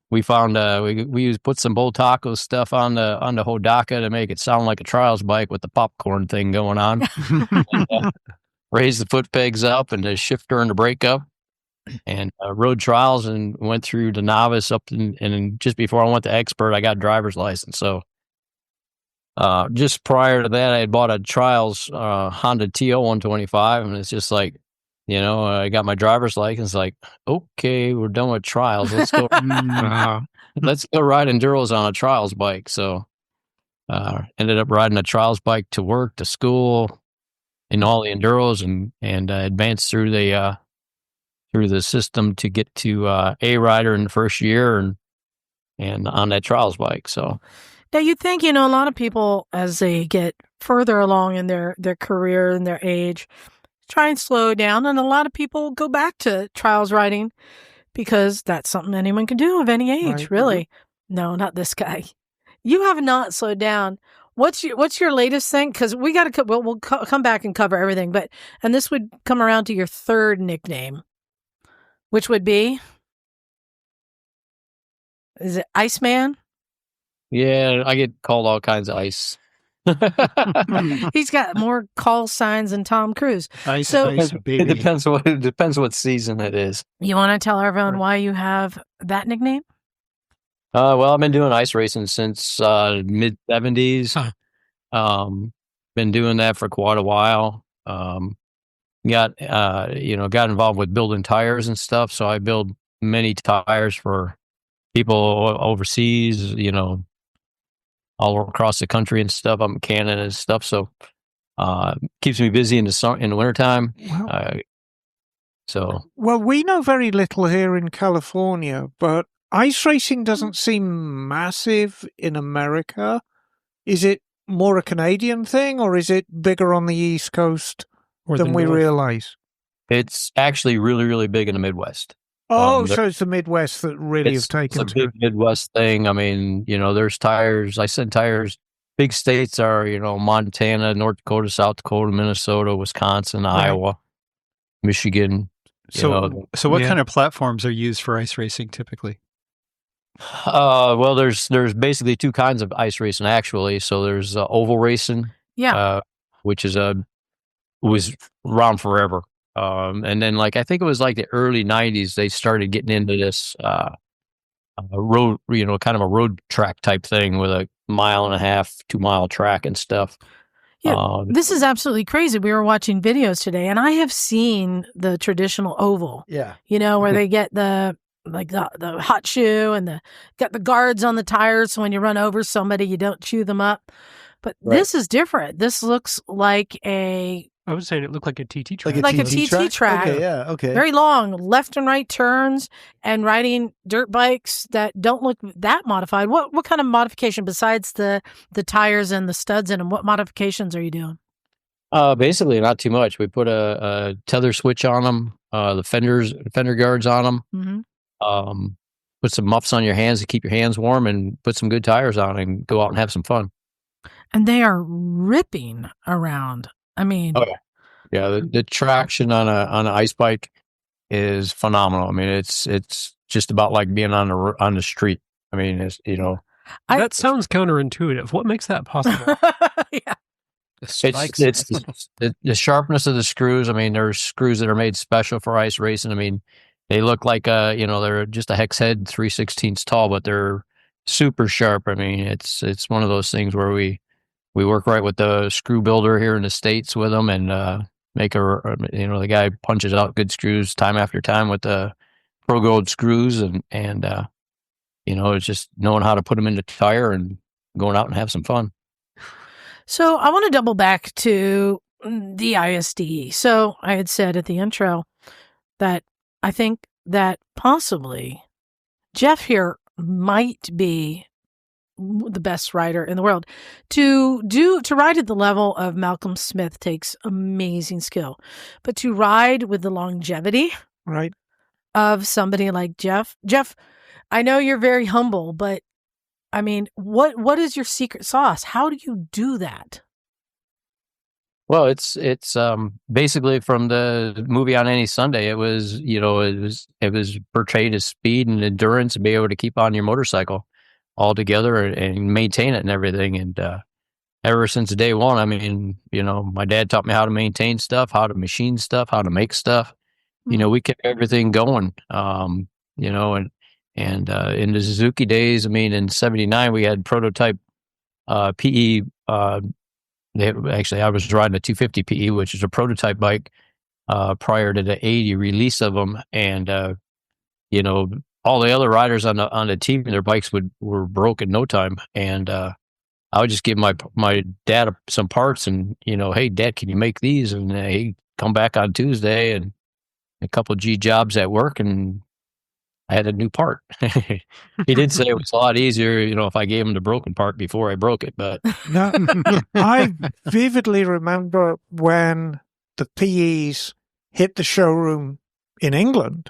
we found we put some Boltaco stuff on the Hodaka to make it sound like a trials bike with the popcorn thing going on. And, raised the foot pegs up and the shifter and the brake up, and rode trials and went through the novice up, and just before I went to expert, I got driver's license. So just prior to that, I had bought a trials Honda TO 125, and it's just like, I got my driver's license. Like, okay, we're done with trials. Let's go. Let's go ride enduros on a trials bike. So ended up riding a trials bike to work, to school, in all the enduros, and advanced through the system to get to A rider in the first year, and on that trials bike. So now you think, a lot of people, as they get further along in their career and their age, try and slow down, and a lot of people go back to trials riding because that's something anyone can do of any age, Right. really. No, not this guy. You have not slowed down. What's your latest thing? Because we got to we'll come back and cover everything. And this would come around to your third nickname, which would be, is it Iceman? Yeah, I get called all kinds of ice. He's got more call signs than Tom Cruise. Ice, It baby. depends what season it is. You want to tell everyone why you have that nickname? Well, I've been doing ice racing since mid '70s. Been doing that for quite a while. Got involved with building tires and stuff. So I build many tires for people overseas, all across the country and stuff. I'm in Canada and stuff. So keeps me busy in the wintertime. Well, we know very little here in California, but ice racing doesn't seem massive in America. Is it more a Canadian thing, or is it bigger on the East Coast than we realize? It's actually really, really big in the Midwest. Oh, so it's the Midwest that really have taken it's a big Midwest thing. I mean, there's tires. I said tires. Big states are, Montana, North Dakota, South Dakota, Minnesota, Wisconsin, Iowa, Michigan. So what kind of platforms are used for ice racing typically? Well, there's basically two kinds of ice racing actually. So there's oval racing, which was around forever. And then I think it was the early 90s, they started getting into this road, kind of a road track type thing with a 1.5 2-mile track and stuff. Yeah, this is absolutely crazy. We were watching videos today, and I have seen the traditional oval. Yeah, where they get the hot shoe and got the guards on the tires, so when you run over somebody, you don't chew them up. But this is different. This looks like I was saying it looked like a TT track. Like a TT track. Okay, yeah, okay. Very long, left and right turns, and riding dirt bikes that don't look that modified. What kind of modification besides the tires and the studs in them? What modifications are you doing? Basically, not too much. We put a tether switch on them, the fender guards on them. Mm-hmm. Put some muffs on your hands to keep your hands warm, and put some good tires on, and go out and have some fun. And they are ripping around. I mean, the traction on an ice bike is phenomenal. I mean, it's just about like being on the street. I mean, that sounds counterintuitive. What makes that possible? Yeah. It's the sharpness of the screws. I mean, there's screws that are made special for ice racing. I mean, they look like they're just a hex head 3/16 tall, but they're super sharp. I mean, it's one of those things where we work right with the screw builder here in the States with them, and make the guy punches out good screws time after time with the Pro Gold screws, and it's just knowing how to put them in the tire and going out and have some fun. So I want to double back to the ISDE. So I had said at the intro that I think that possibly Jeff here might be the best rider in the world. To ride at the level of Malcolm Smith takes amazing skill, but to ride with the longevity of somebody like Jeff, I know you're very humble, but I mean, what is your secret sauce? How do you do that? Well, it's basically from the movie On Any Sunday. It was portrayed as speed and endurance, and be able to keep on your motorcycle all together and maintain it and everything. And ever since day one, I mean, my dad taught me how to maintain stuff, how to machine stuff, how to make stuff. We kept everything going. And in the Suzuki days, I mean, in '79 we had prototype PE. I was riding a 250 PE, which is a prototype bike prior to the '80 release of them, and all the other riders on the team, their bikes were broke in no time, and I would just give my dad some parts, and hey, Dad, can you make these? And he'd come back on Tuesday and a couple of G jobs at work, and I had a new part. He did say it was a lot easier, if I gave him the broken part before I broke it. But no, I vividly remember when the PEs hit the showroom in England.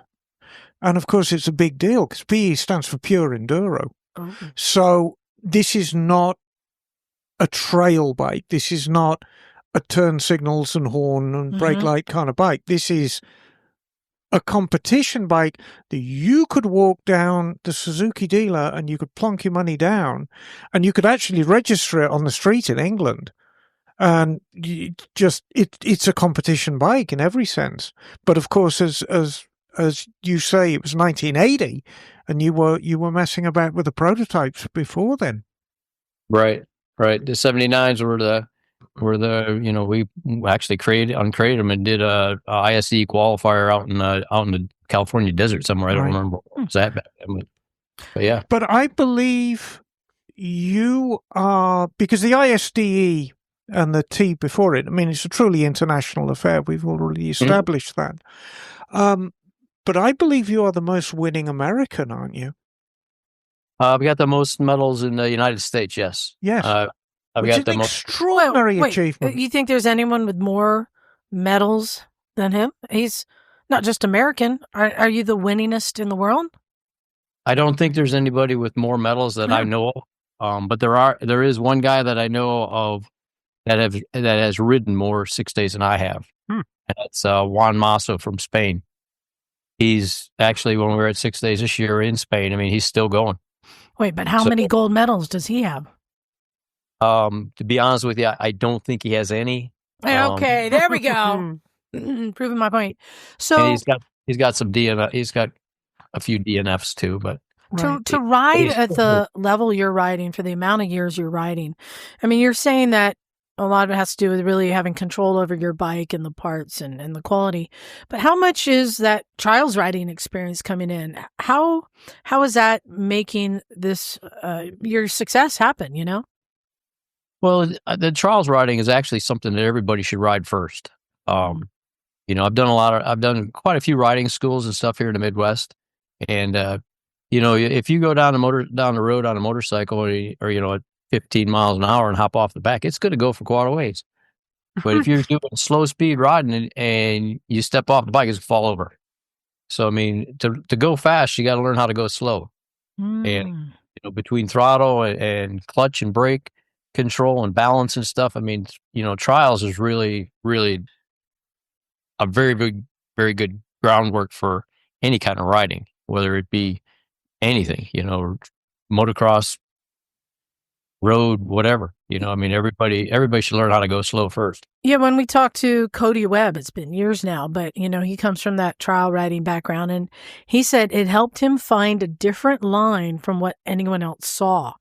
And of course, it's a big deal because PE stands for pure enduro. Oh. So this is not a trail bike. This is not a turn signals and horn and brake light kind of bike. This is a competition bike that you could walk down the Suzuki dealer and you could plonk your money down and you could actually register it on the street in England. And it's a competition bike in every sense. But of course, as you say, it was 1980 and you were messing about with the prototypes before then. Right. The 79s were the we actually uncrated them and did a ISDE qualifier out in the California desert somewhere. I don't remember what was that back then, but yeah. But I believe you are, because the ISDE and the T before it, I mean, it's a truly international affair. We've already established that. But I believe you are the most winning American, aren't you? We got the most medals in the United States. Yes. Yes. I've Which got is the an most. extraordinary achievement. You think there's anyone with more medals than him? He's not just American. Are you the winningest in the world? I don't think there's anybody with more medals that I know of. But there is one guy that I know of that has ridden more 6 days than I have. And that's Juan Masso from Spain. He's actually, when we were at 6 days this year in Spain, I mean, he's still going. Wait, but how many gold medals does he have? To be honest with you, I don't think he has any. Okay, there we go. Proving my point. So and he's got some DNF. He's got a few DNFs too, but to ride at the level you're riding for the amount of years you're riding, I mean, you're saying that a lot of it has to do with really having control over your bike and the parts and the quality. But how much is that trials riding experience coming in? How is that making this your success happen? You know. Well, the trials riding is actually something that everybody should ride first. I've done quite a few riding schools and stuff here in the Midwest, and if you go down the road on a motorcycle or at 15 miles an hour and hop off the back, it's going to go for quite a ways. But if you're doing slow speed riding and you step off the bike, it's going to fall over. So I mean, to go fast, you got to learn how to go slow, and between throttle and clutch and brake control and balance and stuff. I mean, trials is really, really a very very good groundwork for any kind of riding, whether it be anything, motocross, road, whatever. I mean, everybody should learn how to go slow first. Yeah, when we talked to Cody Webb, it's been years now, but he comes from that trial riding background, and he said it helped him find a different line from what anyone else saw.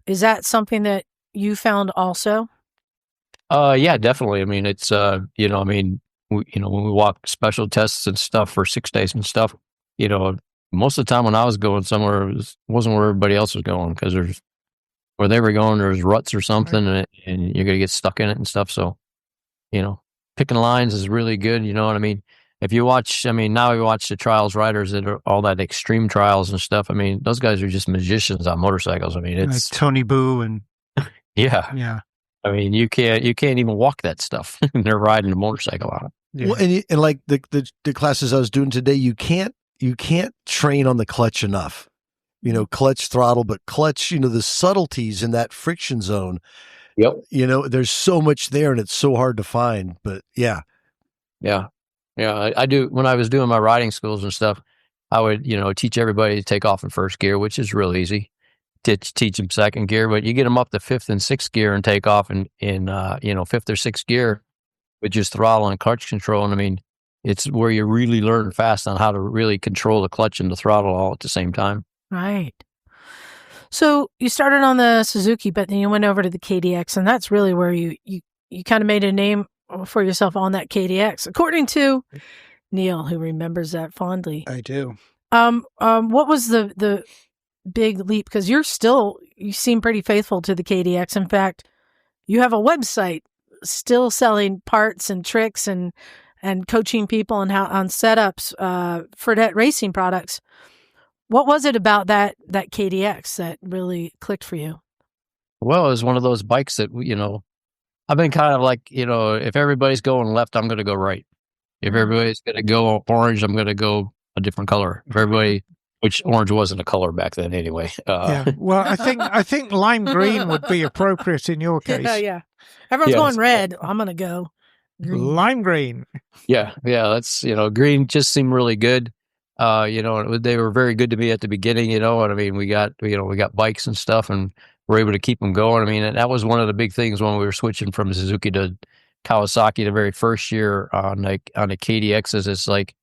Is that something that you found also? Yeah, definitely. I mean, it's when we walk special tests and stuff for 6 days and stuff, most of the time when I was going somewhere, it wasn't where everybody else was going, because where they were going, there's ruts or something, and you're gonna get stuck in it and stuff. So, picking lines is really good. You know what I mean? If you watch, now we watch the trials riders that are all that extreme trials and stuff. I mean, those guys are just magicians on motorcycles. I mean, it's like Tony Boo and yeah. I mean, you can't even walk that stuff. They're riding a motorcycle on it. Yeah. Well, and like the classes I was doing today, you can't train on the clutch enough. Clutch, throttle, but clutch. The subtleties in that friction zone. Yep. There's so much there, and it's so hard to find. But yeah. I do. When I was doing my riding schools and stuff, I would teach everybody to take off in first gear, which is real easy. Teach them second gear, but you get them up to fifth and sixth gear and take off in fifth or sixth gear with just throttle and clutch control. And I mean, it's where you really learn fast on how to really control the clutch and the throttle all at the same time. Right. So you started on the Suzuki, but then you went over to the KDX, and that's really where you kind of made a name for yourself on that KDX, according to Neil, who remembers that fondly. I do. What was the big leap? Because you seem pretty faithful to the KDX. In fact, you have a website still selling parts and tricks and coaching people on setups, Fredette racing products. What was it about that KDX that really clicked for you? Well, it was one of those bikes that, I've been kind of like, if everybody's going left, I'm going to go right. If everybody's going to go orange, I'm going to go a different color. If everybody which orange wasn't a color back then anyway. Yeah. Well, I think lime green would be appropriate in your case. Yeah. Everyone's Yes. going red. I'm going to go green. Lime green. Yeah. That's, green just seemed really good. They were very good to me at the beginning, and I mean, we got bikes and stuff, and we're able to keep them going. I mean, and that was one of the big things when we were switching from Suzuki to Kawasaki the very first year on the KDXs. It's like,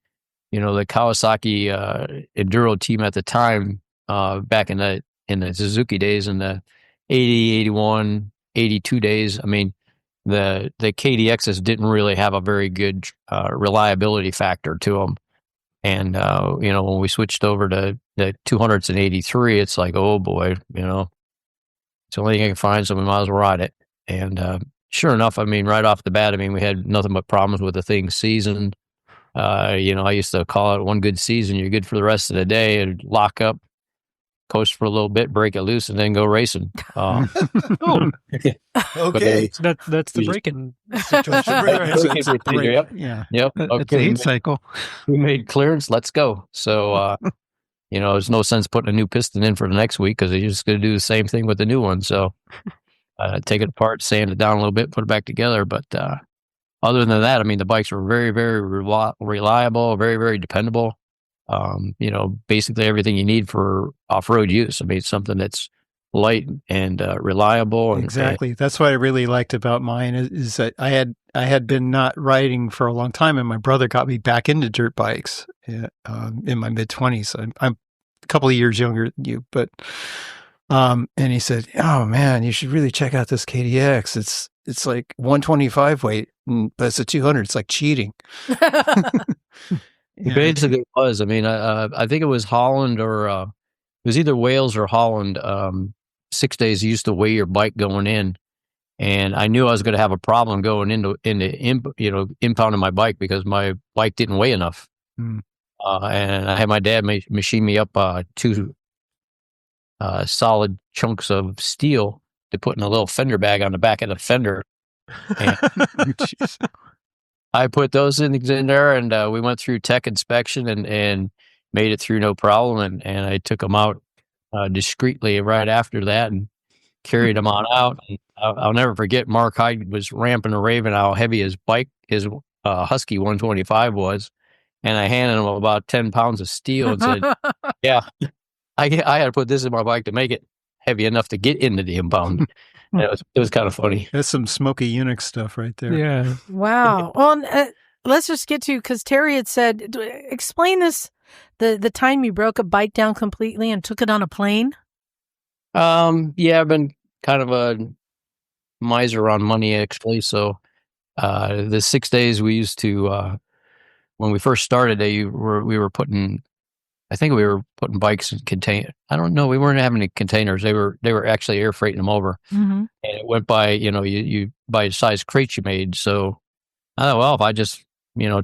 the Kawasaki Enduro team at the time, back in the Suzuki days, in the 80, 81, 82 days. I mean, the KDXs didn't really have a very good reliability factor to them. And, when we switched over to the 200s in 83, it's like, oh boy, it's the only thing I can find, so we might as well ride it. And sure enough, I mean, right off the bat, I mean, we had nothing but problems with the thing seasoned. I used to call it one good season, you're good for the rest of the day, and lock up, coast for a little bit, break it loose, and then go racing. Okay. That's the break-in situation. Yep. Yeah. Yep. It's Okay. a heat cycle. We made clearance. Let's go. So, there's no sense putting a new piston in for the next week because you're just going to do the same thing with the new one. So, take it apart, sand it down a little bit, put it back together. But other than that, I mean, the bikes were very, very reliable, very, very dependable. Basically everything you need for off-road use. I mean, it's something that's light and reliable. Exactly. That's what I really liked about mine is that I had been not riding for a long time, and my brother got me back into dirt bikes in my mid-20s. I'm a couple of years younger than you, but and he said, "Oh man, you should really check out this KDX. It's like 125 weight, but it's a 200. It's like cheating." It basically was. I mean, I think it was Holland or it was either Wales or Holland. 6 days you used to weigh your bike going in, and I knew I was going to have a problem going into impounding my bike because my bike didn't weigh enough. And I had my dad machine me up 2 solid chunks of steel to put in a little fender bag on the back of the fender. And I put those things in there, and we went through tech inspection and made it through no problem. And I took them out discreetly right after that and carried them on out. And I'll never forget, Mark Hyde was ramping and raving how heavy his Husky 125 was. And I handed him about 10 pounds of steel and said, yeah, I had to put this in my bike to make it heavy enough to get into the impound. It was kind of funny. That's some Smoky Unix stuff right there. Yeah. Wow. Well, let's just get to, because Terry had said, explain this, the time you broke a bike down completely and took it on a plane. Yeah, I've been kind of a miser on money, actually. So the 6 days we used to, when we first started, we were putting bikes in containers. I don't know. We weren't having any containers. They were actually air freighting them over. Mm-hmm. And it went by, you by the size crates you made. So I thought, well, if I just,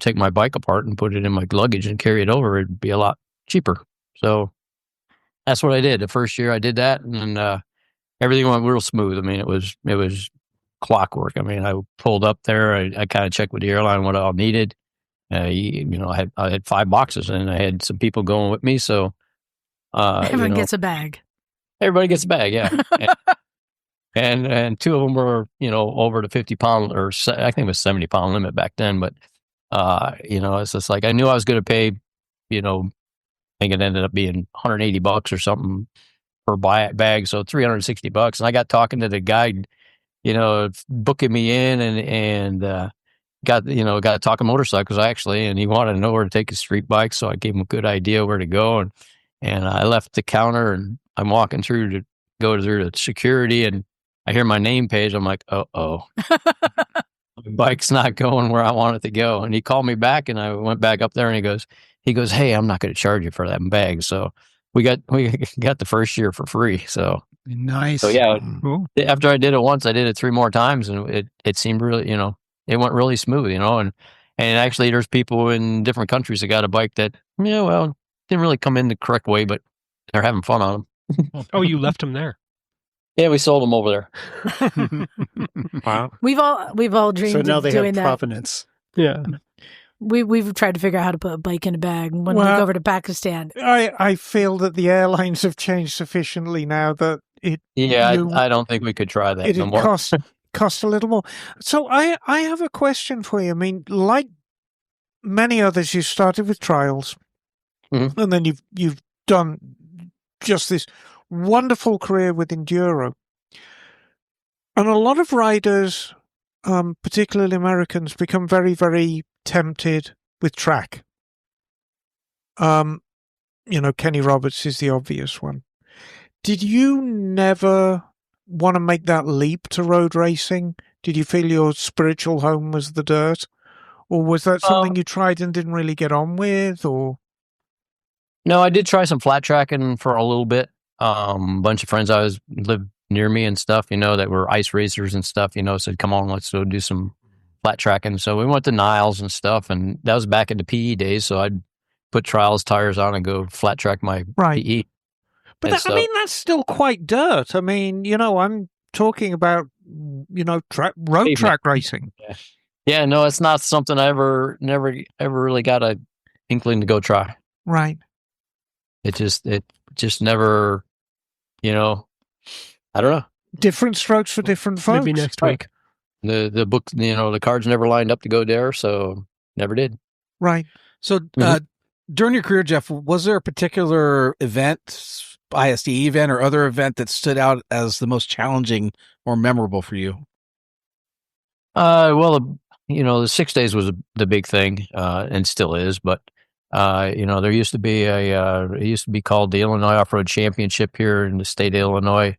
take my bike apart and put it in my luggage and carry it over, it'd be a lot cheaper. So that's what I did. The first year I did that, and everything went real smooth. I mean, it was clockwork. I mean, I pulled up there. I kind of checked with the airline what I needed. I had 5 boxes, and I had some people going with me. So Everyone gets a bag. Everybody gets a bag, yeah. and 2 of them were, over the 50-pound, or I think it was 70-pound limit back then. But it's just like I knew I was going to pay, I think it ended up being $180 or something per bag, so $360. And I got talking to the guy, booking me in, and got talking motorcycles actually, and he wanted to know where to take his street bike, so I gave him a good idea where to go, and I left the counter, and I'm walking through to go through the security, and I hear my name page. I'm like, oh, my bike's not going where I want it to go. And he called me back, and I went back up there, and he goes, hey, I'm not going to charge you for that bag. So we got the first year for free. So nice. So yeah, Cool. After I did it once, I did it 3 more times, and it seemed really, it went really smooth, and actually there's people in different countries that got a bike that, didn't really come in the correct way, but they're having fun on them. Oh, you left them there. Yeah, we sold them over there. Wow. We've all dreamed So now of they doing have that. provenance. Yeah. We've tried to figure out how to put a bike in a bag when we Well, go over to Pakistan. I feel that the airlines have changed sufficiently now that I don't think we could try that no it'd more. cost a little more. So I have a question for you. I mean, like many others, you started with trials, Mhm. and then you've done just this wonderful career with enduro, and a lot of riders, particularly Americans, become very, very tempted with track. Kenny Roberts is the obvious one. Did you never want to make that leap to road racing? Did you feel your spiritual home was the dirt? Or was that something you tried and didn't really get on with? Or No, I did try some flat tracking for a little bit. A bunch of friends lived near me and stuff, that were ice racers and stuff, said, come on, let's go do some flat tracking. So we went to Niles and stuff, and that was back in the PE days. So I'd put trials tires on and go flat track my PE. But that's still quite dirt. I mean, I'm talking about, road track racing. Yeah, no, it's not something I never really got a inkling to go try. Right. It just never, I don't know. Different strokes for different folks. Maybe next week. The book, the cards never lined up to go there, so never did. Right. So during your career, Jeff, was there a particular event, ISDE event or other event that stood out as the most challenging or memorable for you? Well, the 6 days was the big thing, and still is, but there used to be it used to be called the Illinois Off-Road Championship here in the state of Illinois.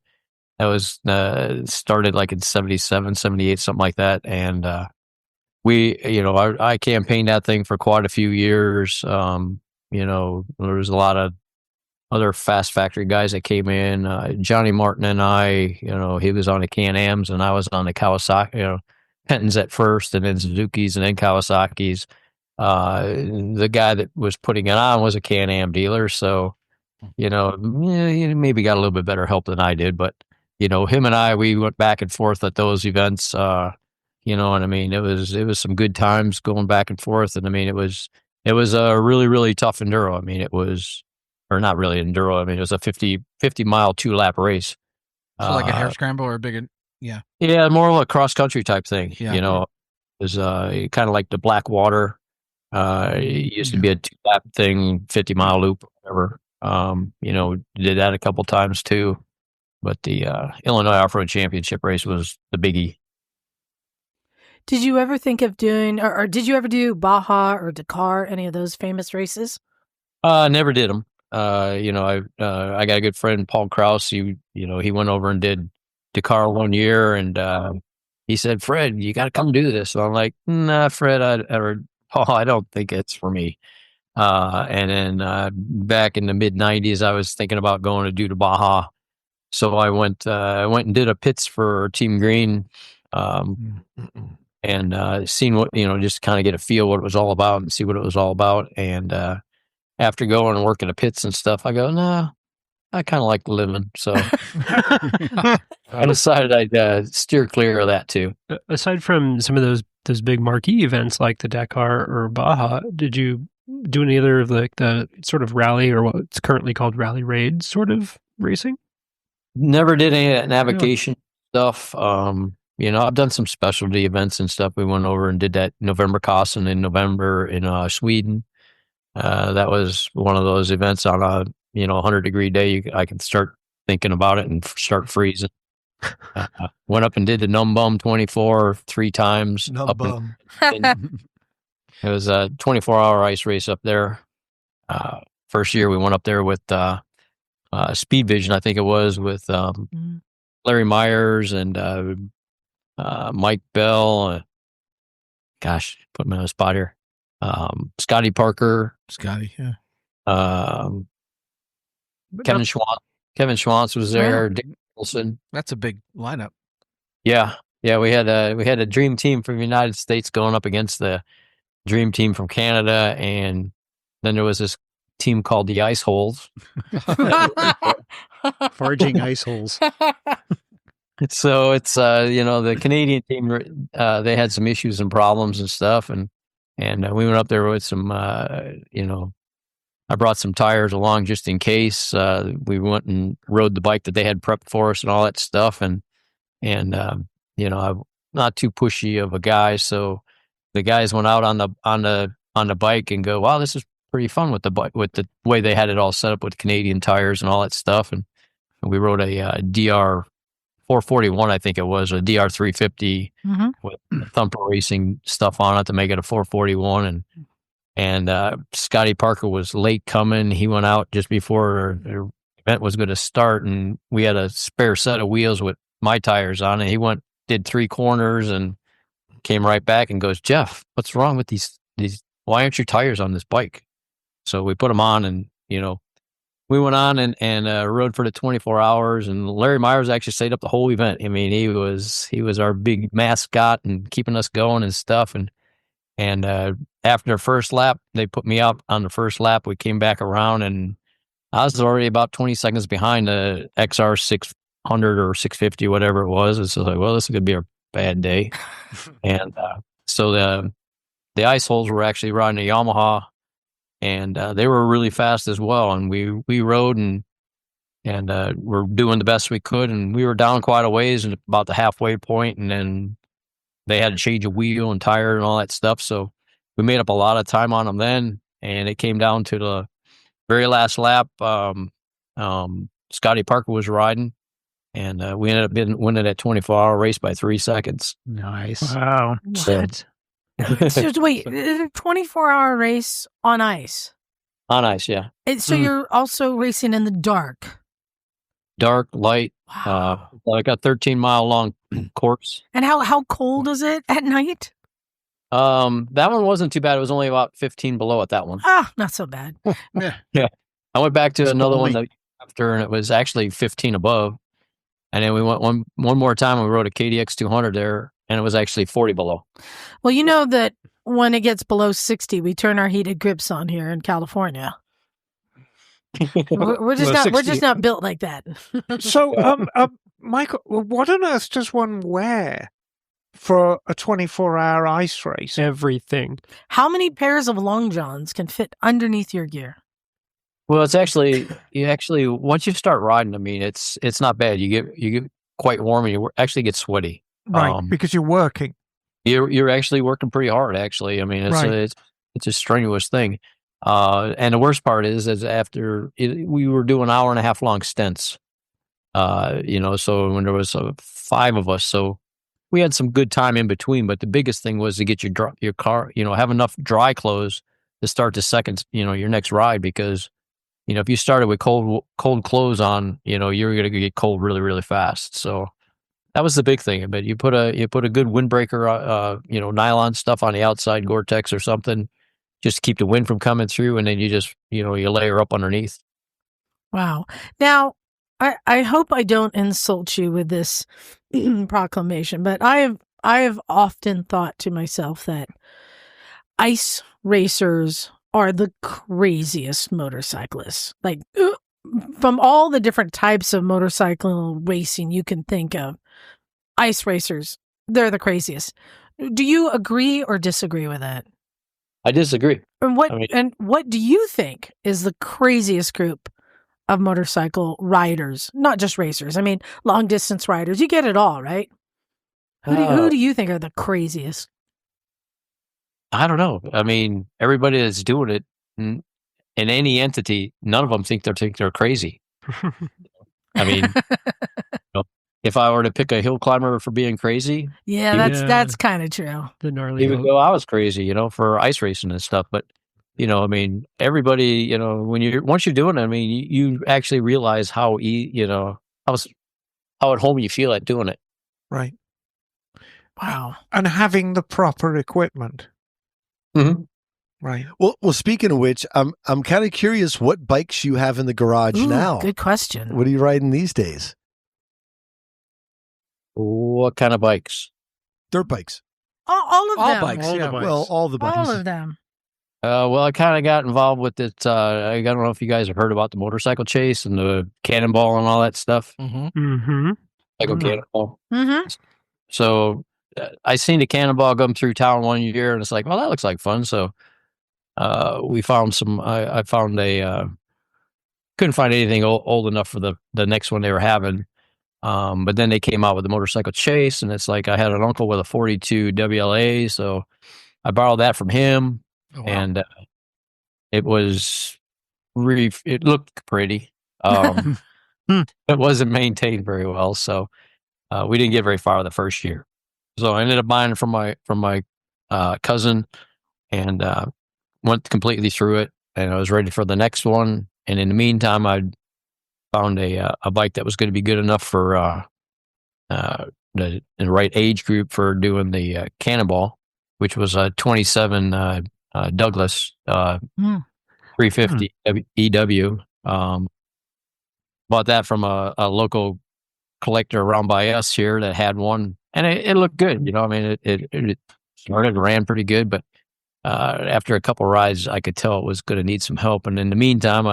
That was started like in 77, 78, something like that. And I campaigned that thing for quite a few years. There was a lot of other Fast Factory guys that came in. Johnny Martin and I, he was on the Can-Ams and I was on the Kawasaki, Pentons at first and then Suzuki's and then Kawasaki's. The guy that was putting it on was a Can-Am dealer. So, he maybe got a little bit better help than I did, but, him and I, we went back and forth at those events. You know what I mean? It was some good times going back and forth. And I mean, it was a really, really tough enduro. I mean, or not really enduro. I mean, it was a 50 mile 2-lap race. So like a hare scramble or a big, yeah. Yeah, more of a cross country type thing. Yeah. It was kind of like the Blackwater. It used to be a 2-lap thing, 50 mile loop, whatever. Did that a couple times too. But the Illinois Off-Road Championship race was the biggie. Did you ever think of doing, or did you ever do Baja or Dakar, any of those famous races? Never did them. I got a good friend, Paul Krause. He went over and did Dakar one year, and he said, "Fred, you got to come do this." And I'm like, "Nah, Fred, I don't think it's for me." And then back in the mid '90s, I was thinking about going to do the Baja. So I went and did a pits for Team Green, and seen what, just kind of get a feel what it was all about and see what it was all about. And after going and working the pits and stuff, I go, nah, I kind of like living. So I decided I'd steer clear of that too. Aside from some of those big marquee events like the Dakar or Baja, did you do any other of the sort of rally or what's currently called rally raid sort of racing? Never did any of that navigation stuff. I've done some specialty events and stuff. We went over and did that November Kossen in November in Sweden. That was one of those events on a 100-degree day. I can start thinking about it and start freezing. Went up and did the Num Bum 24 3 times. It was a 24-hour ice race up there. First year we went up there with Speed Vision, I think it was, with Larry Myers and Mike Bell. Put me on the spot here. Scottie Parker. Scottie, yeah. Kevin Schwantz was there. Dick Wilson. That's a big lineup. Yeah. We had a dream team from the United States going up against the dream team from Canada, and then there was this team called the Ice Holes. Foraging ice holes. So it's the Canadian team, they had some issues and problems and stuff, and And we went up there with some, I brought some tires along just in case. We went and rode the bike that they had prepped for us and all that stuff. And I'm not too pushy of a guy, so the guys went out on the bike and go, "Wow, this is pretty fun with the bike, with the way they had it all set up with Canadian tires and all that stuff." And we rode a DR 441, I think it was, a DR 350 with Thumper Racing stuff on it to make it a 441. And Scottie Parker was late coming. He went out just before the event was going to start, and we had a spare set of wheels with my tires on it. He did 3 corners and came right back and goes, "Jeff, what's wrong with these? Why aren't your tires on this bike?" So we put them on, and we went on and rode for the 24 hours. And Larry Myers actually stayed up the whole event. I mean, he was our big mascot and keeping us going and stuff. And after the first lap, they put me out on the first lap. We came back around, and I was already about 20 seconds behind the XR 600 or 650, whatever it was. And so I was like, well, this is going to be a bad day. And so the ice holes were actually riding a Yamaha, and they were really fast as well. And we rode and we're doing the best we could. And we were down quite a ways and about the halfway point, and then they had to change a wheel and tire and all that stuff. So we made up a lot of time on them then, and it came down to the very last lap. Scottie Parker was riding, and we ended up winning that 24-hour race by 3 seconds. Nice. Wow. What? So wait, 24-hour race on ice? On ice, yeah. So you're also racing in the dark? Dark, light, like a 13-mile long course. And how cold is it at night? That one wasn't too bad. It was only about 15 below at that one. Not so bad. Yeah. I went back to another one after, and it was actually 15 above. And then we went one more time, and we rode a KDX 200 there, and it was actually 40 below. Well, you know that when it gets below 60, we turn our heated grips on here in California. We're just not built like that. So, Michael, what on earth does one wear for a 24-hour ice race? Everything. How many pairs of long johns can fit underneath your gear? Well, it's actually once you start riding, I mean, it's not bad. You get quite warm, and you actually get sweaty. Right, because you're working. You're actually working pretty hard. Actually, I mean, it's a strenuous thing. And the worst part is after we were doing 1.5-hour long stints. So when there was 5 of us, so we had some good time in between. But the biggest thing was to get your car, have enough dry clothes to start the second, your next ride, because if you started with cold clothes on, you're going to get cold really, really fast. So that was the big thing. But you put a good windbreaker, nylon stuff on the outside, Gore-Tex or something, just to keep the wind from coming through, and then you just, you layer up underneath. Wow. Now, I hope I don't insult you with this proclamation, but I have often thought to myself that ice racers are the craziest motorcyclists. Like, from all the different types of motorcycle racing you can think of, ice racers, they're the craziest. Do you agree or disagree with that? I disagree. And what do you think is the craziest group of motorcycle riders? Not just racers. I mean, long distance riders. You get it all, right? Who do you think are the craziest? I don't know. I mean, everybody that's doing it in any entity, none of them think they're crazy. I mean, if I were to pick a hill climber for being crazy, that's kind of true. The gnarly. Even though I was crazy, for ice racing and stuff, but I mean, everybody, once you're doing it, I mean, you actually realize how at home you feel at doing it. Right. Wow. And having the proper equipment. Mm-hmm. Right. Well, speaking of which, I'm kind of curious what bikes you have in the garage now. Good question. What are you riding these days? What kind of bikes? Dirt bikes. All of them. Bikes. All Yeah. the bikes. Well, all the bikes. All of them. Well, I kind of got involved with it. I don't know if you guys have heard about the motorcycle chase and the cannonball and all that stuff. Mm-hmm. Mm-hmm. Cannonball. Mm-hmm. So I seen the Cannonball come through town one year, and it's like, well, that looks like fun. So we found some. I found couldn't find anything old enough for the next one they were having. But then they came out with the motorcycle chase, and it's like I had an uncle with a 42 WLA, so I borrowed that from him, and it was really, it looked pretty. It wasn't maintained very well, so we didn't get very far the first year. So I ended up buying it from my cousin, and went completely through it, and I was ready for the next one. And in the meantime, I found a bike that was going to be good enough for the right age group for doing the Cannonball, which was a 27 Douglas 350 EW. Bought that from a local collector around by us here that had one, and it looked good. You know, I mean, it started, ran pretty good, but after a couple rides, I could tell it was going to need some help. And in the meantime,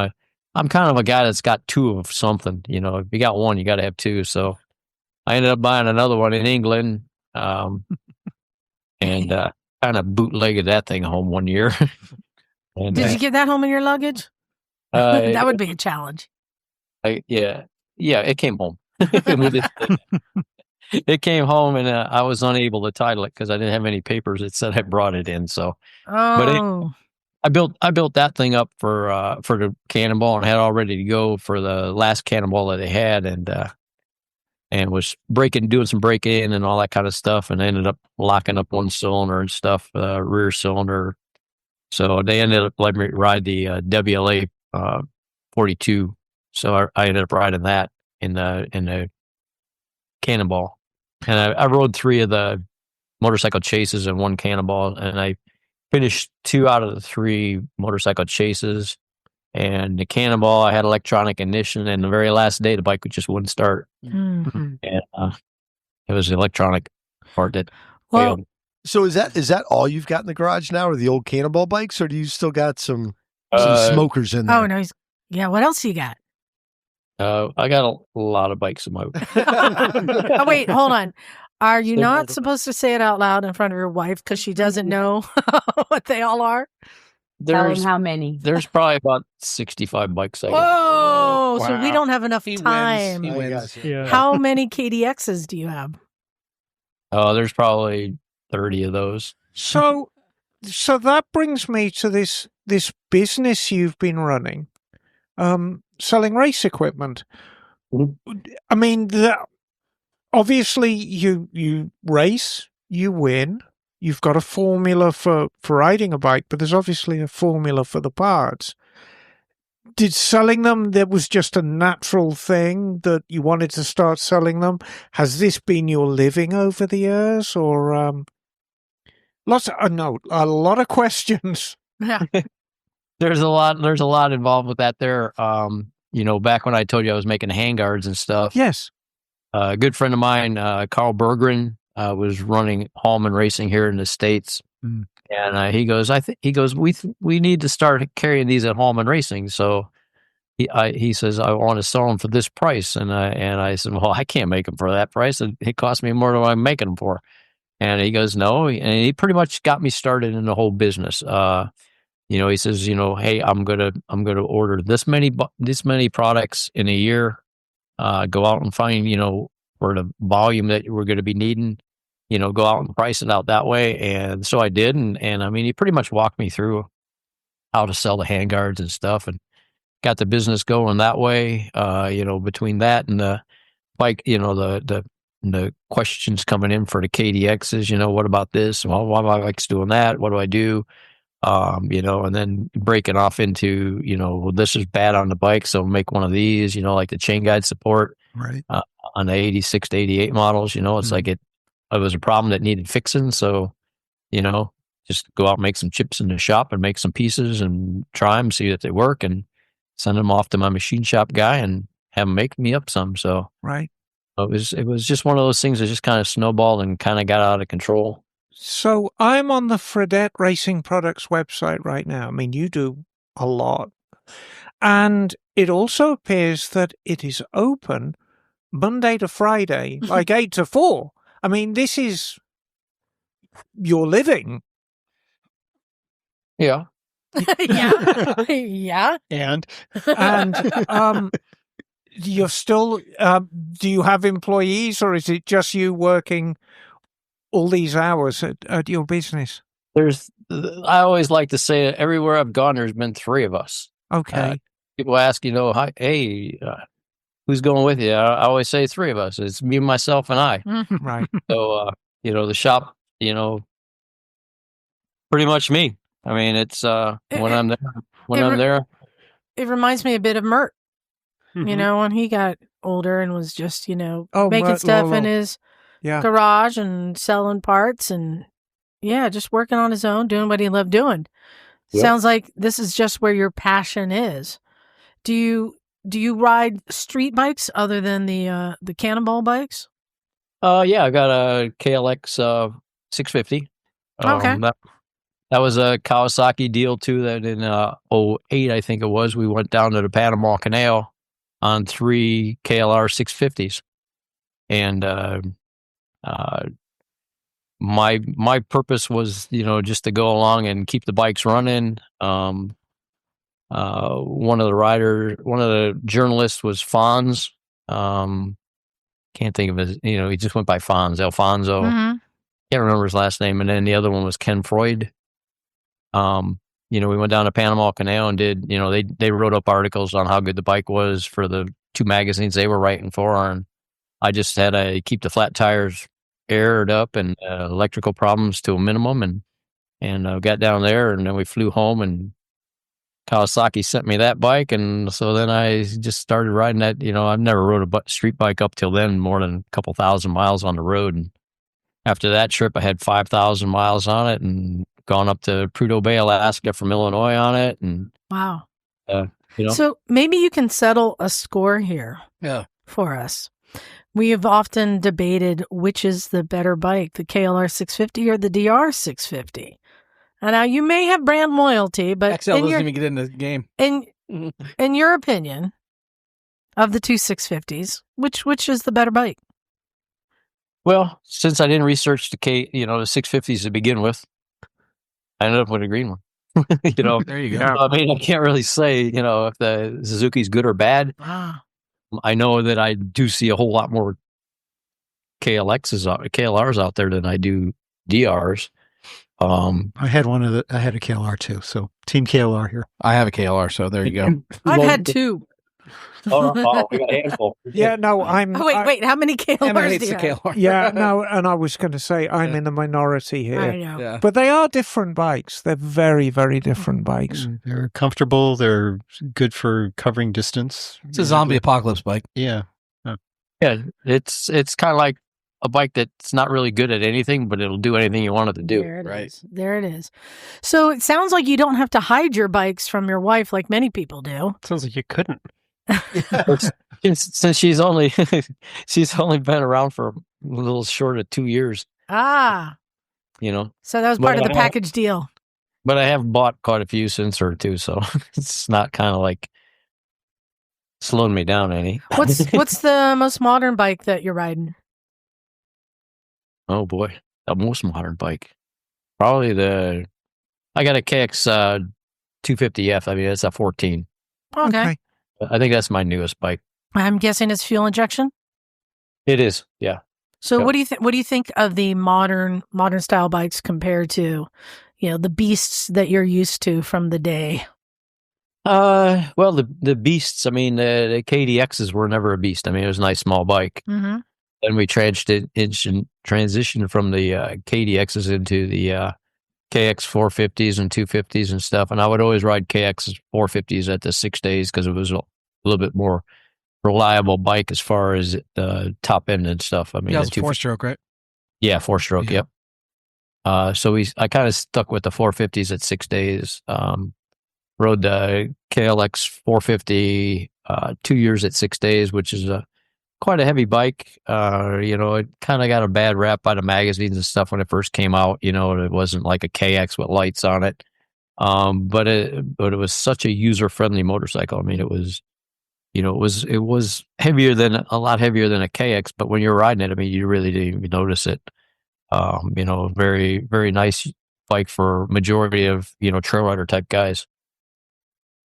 I'm kind of a guy that's got two of something. You know, if you got one, you got to have two. So I ended up buying another one in England, and kind of bootlegged that thing home one year. And, Did you get that home in your luggage? That would be a challenge. Yeah, it came home. It came home, and I was unable to title it because I didn't have any papers that said I brought it in. So, but I built that thing up for the Cannonball, and had all ready to go for the last Cannonball that they had, and was doing some break in and all that kind of stuff, and ended up locking up one cylinder and stuff, rear cylinder. So they ended up letting me ride the WLA 42. So I ended up riding that in the Cannonball, and I rode 3 of the motorcycle chases and 1 Cannonball, and I finished 2 out of the 3 motorcycle chases. And the Cannonball, I had electronic ignition, and the very last day, the bike just wouldn't start. And it was the electronic part that failed. So is that all you've got in the garage now, or the old Cannonball bikes, or do you still got some smokers in there? Oh no, what else you got? I got a lot of bikes in my. Oh, wait, hold on. Are you not supposed to say it out loud in front of your wife because she doesn't know what they all are? Tell him how many. There's probably about 65 bikes. Whoa! So we don't have enough time. He wins. Yeah. How many KDXs do you have? There's probably 30 of those. So that brings me to this business you've been running, selling race equipment. I mean, obviously you race, you win. You've got a formula for riding a bike, but there's obviously a formula for the parts. Did selling them, there was just a natural thing that you wanted to start selling them? Has this been your living over the years, or a lot of questions. Yeah. There's a lot involved with that there. Back when I told you I was making handguards and stuff. Yes. A good friend of mine, Carl Berggren, was running Hallman Racing here in the States. And he goes, we need to start carrying these at Hallman Racing. So he says, I want to sell them for this price. And I said, well, I can't make them for that price. It cost me more than what I'm making them for. And he goes, no. And he pretty much got me started in the whole business. He says, hey, I'm going to order this many products in a year, go out and find, for the volume that we're going to be needing, go out and price it out that way. And so I did. And I mean, he pretty much walked me through how to sell the handguards and stuff, and got the business going that way. Between that and the bike, the questions coming in for the KDXs, what about this? Well, why my bike's doing that? What do I do? And then breaking off into, well, this is bad on the bike, so make one of these, like the chain guide support, right? On the 86 to 88 models, it's like it was a problem that needed fixing. So, just go out and make some chips in the shop and make some pieces and try them, see if they work, and send them off to my machine shop guy and have him make me up some. So, right. It was just one of those things that just kind of snowballed and kind of got out of control. So I'm on the Fredette Racing Products website right now. I mean, you do a lot. And it also appears that it is open Monday to Friday, like 8 to 4. I mean, this is your living. Yeah. Yeah. Yeah. And And you're still, do you have employees, or is it just you working all these hours at your business? I always like to say that everywhere I've gone, there's been three of us. Okay. People ask, hi, hey, who's going with you? I always say three of us. It's me, myself, and I. Right. So, the shop, pretty much me. I mean, it's when I'm there. It reminds me a bit of Mert, Mhm. when he got older and was just, making Mert stuff Lolo. in his Yeah. garage and selling parts and, just working on his own, doing what he loved doing. Yep. Sounds like this is just where your passion is. Do you ride street bikes other than the Cannonball bikes? Yeah, I got a KLX 650. Okay. That was a Kawasaki deal too. That in '08, I think it was, we went down to the Panama Canal on 3 KLR 650s, and my purpose was just to go along and keep the bikes running. One of the journalists was Fonz. Can't think of his. He just went by Fonz, Alfonso. Mm-hmm. Can't remember his last name. And then the other one was Ken Freud. We went down to Panama Canal and did, they wrote up articles on how good the bike was for the 2 magazines they were writing for. And I just had to keep the flat tires aired up and electrical problems to a minimum. And got down there, and then we flew home, and Kawasaki sent me that bike. And so then I just started riding that. I've never rode a street bike up till then, more than a couple thousand miles on the road. And after that trip, I had 5,000 miles on it and gone up to Prudhoe Bay, Alaska from Illinois on it. And Wow. you know, So maybe you can settle a score here for us. We have often debated which is the better bike, the KLR 650 or the DR 650. And now you may have brand loyalty, but XL doesn't even get in the game. In your opinion, of the two 650s, which is the better bike? well, since I didn't research the 650s to begin with, I ended up with a green one. There you go. I mean, I can't really say, if the Suzuki's good or bad. Ah. I know that I do see a whole lot more KLRs out there than I do DRs. I had I had a KLR too. So Team KLR here. I have a KLR, so there you go. I've had two. Oh, we got a handful. Yeah, no, I'm. Oh, wait, how many KLRs Emma do hates you the have? KLR. Yeah, no, and I was going to say I'm in the minority here. I know. Yeah. But they are different bikes. They're very, very different bikes. They're comfortable. They're good for covering distance. It's a zombie apocalypse bike. Yeah. Yeah, it's kind of like a bike that's not really good at anything, but it'll do anything you want it to do. There it right. is. There it is. So it sounds like you don't have to hide your bikes from your wife like many people do. Sounds like you couldn't. Since she's only been around for a little short of 2 years, Ah, so that was part of the package deal. But I have bought quite a few since her too, so it's not kind of like slowing me down any. What's the most modern bike that you're riding? Oh boy, the most modern bike, probably I got a KX 250F. I mean, it's a 14. Okay. I think that's my newest bike. I'm guessing it's fuel injection. It is, yeah. So Yep. what do you think of the modern style bikes compared to, the beasts that you're used to from the day? Well, the beasts. I mean, the KDXs were never a beast. I mean, it was a nice small bike. Mm-hmm. Then we transitioned from the KDXs into the KX 450s and 250s and stuff. And I would always ride KX 450s at the 6 days because it was a little bit more reliable bike as far as the top end and stuff. I mean, Yeah, it's 4-stroke, right? Yeah, 4-stroke. Yeah. Yep. So I kind of stuck with the 450s at 6 days. Rode the KLX 450 2 years at 6 days, which is quite a heavy bike. It kind of got a bad rap by the magazines and stuff when it first came out. It wasn't like a KX with lights on it. But it was such a user friendly motorcycle. I mean, it was heavier than a lot heavier than a KX, but when you're riding it, I mean, you really didn't even notice it. Very, very nice bike for majority of, trail rider type guys.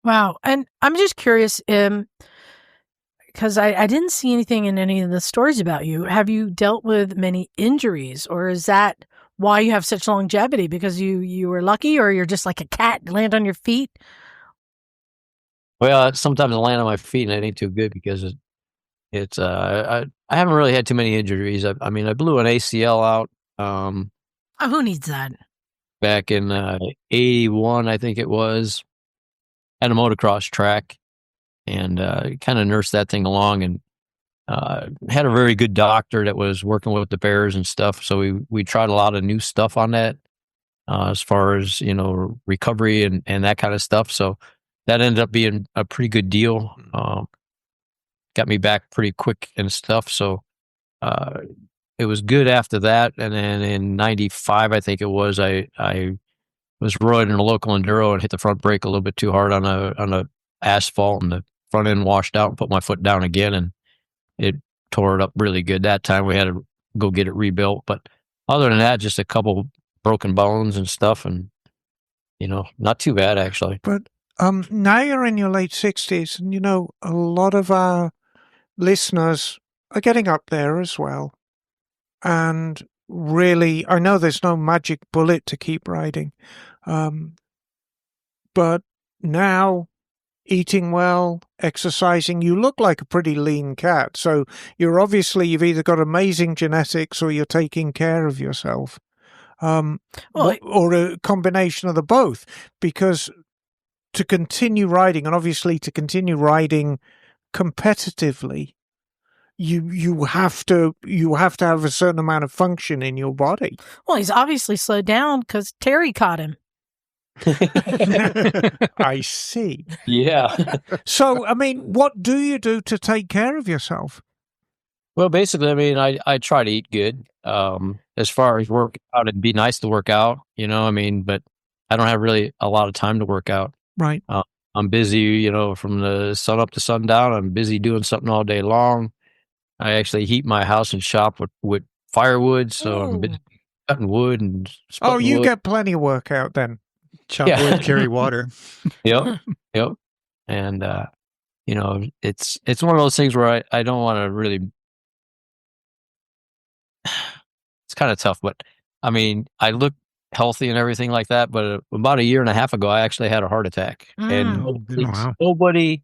Wow. And I'm just curious, because I didn't see anything in any of the stories about you. Have you dealt with many injuries, or is that why you have such longevity? Because you were lucky, or you're just like a cat, land on your feet? Well, sometimes I land on my feet and it ain't too good because I haven't really had too many injuries. I blew an ACL out Oh, who needs that? back in 81, I think it was, at a motocross track, and kind of nursed that thing along, and had a very good doctor that was working with the bears and stuff. So we tried a lot of new stuff on that as far as, recovery and that kind of stuff. So that ended up being a pretty good deal. Got me back pretty quick and stuff. So it was good after that. And then in 95, I think it was, I was riding a local enduro and hit the front brake a little bit too hard on a asphalt, and the front end washed out, and put my foot down again, and it tore it up really good. That time we had to go get it rebuilt. But other than that, just a couple broken bones and stuff, and not too bad actually. But now you're in your late 60s, and a lot of our listeners are getting up there as well. And really, I know there's no magic bullet to keep riding, but now, eating well, exercising, you look like a pretty lean cat. So you've either got amazing genetics or you're taking care of yourself. Or a combination of the both, because to continue riding, and obviously to continue riding competitively, you have to have a certain amount of function in your body. Well, he's obviously slowed down because Terry caught him. I see. Yeah. So, what do you do to take care of yourself? Well, basically, I try to eat good. As far as work out, it'd be nice to work out, but I don't have really a lot of time to work out. Right. I'm busy, from the sun up to sundown. I'm busy doing something all day long. I actually heat my house and shop with firewood, so I'm busy cutting wood and you wood. get plenty of work out then. Chop wood, carry water. Yep. And it's one of those things where I don't want to really. It's kind of tough, but I look healthy and everything like that. But about a year and a half ago, I actually had a heart attack, and nobody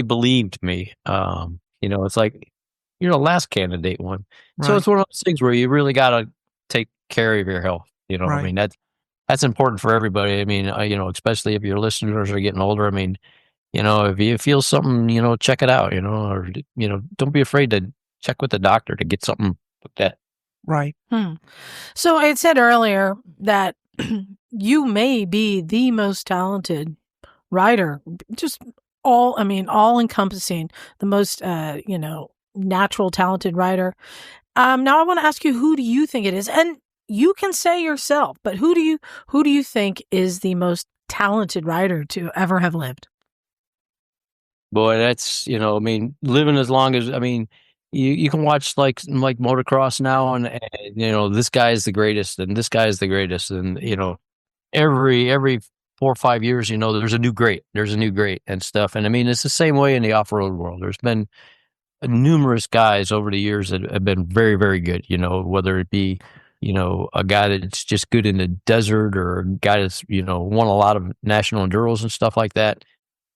believed me. It's like you're the last candidate one. Right. So it's one of those things where you really got to take care of your health. Right. That's important for everybody. Especially if your listeners are getting older. If you feel something, check it out. Or don't be afraid to check with the doctor to get something like that. Right. So I had said earlier that you may be the most talented rider, just all encompassing, the most, natural talented rider. Now I want to ask you, who do you think it is? And you can say yourself, but who do you think is the most talented rider to ever have lived? Boy, that's, living as long as, you can watch like motocross now, and this guy is the greatest, and this guy is the greatest, and every 4 or 5 years, there's a new great and stuff. And it's the same way in the off-road world. There's been numerous guys over the years that have been very, very good. Whether it be a guy that's just good in the desert, or a guy that's won a lot of national enduros and stuff like that.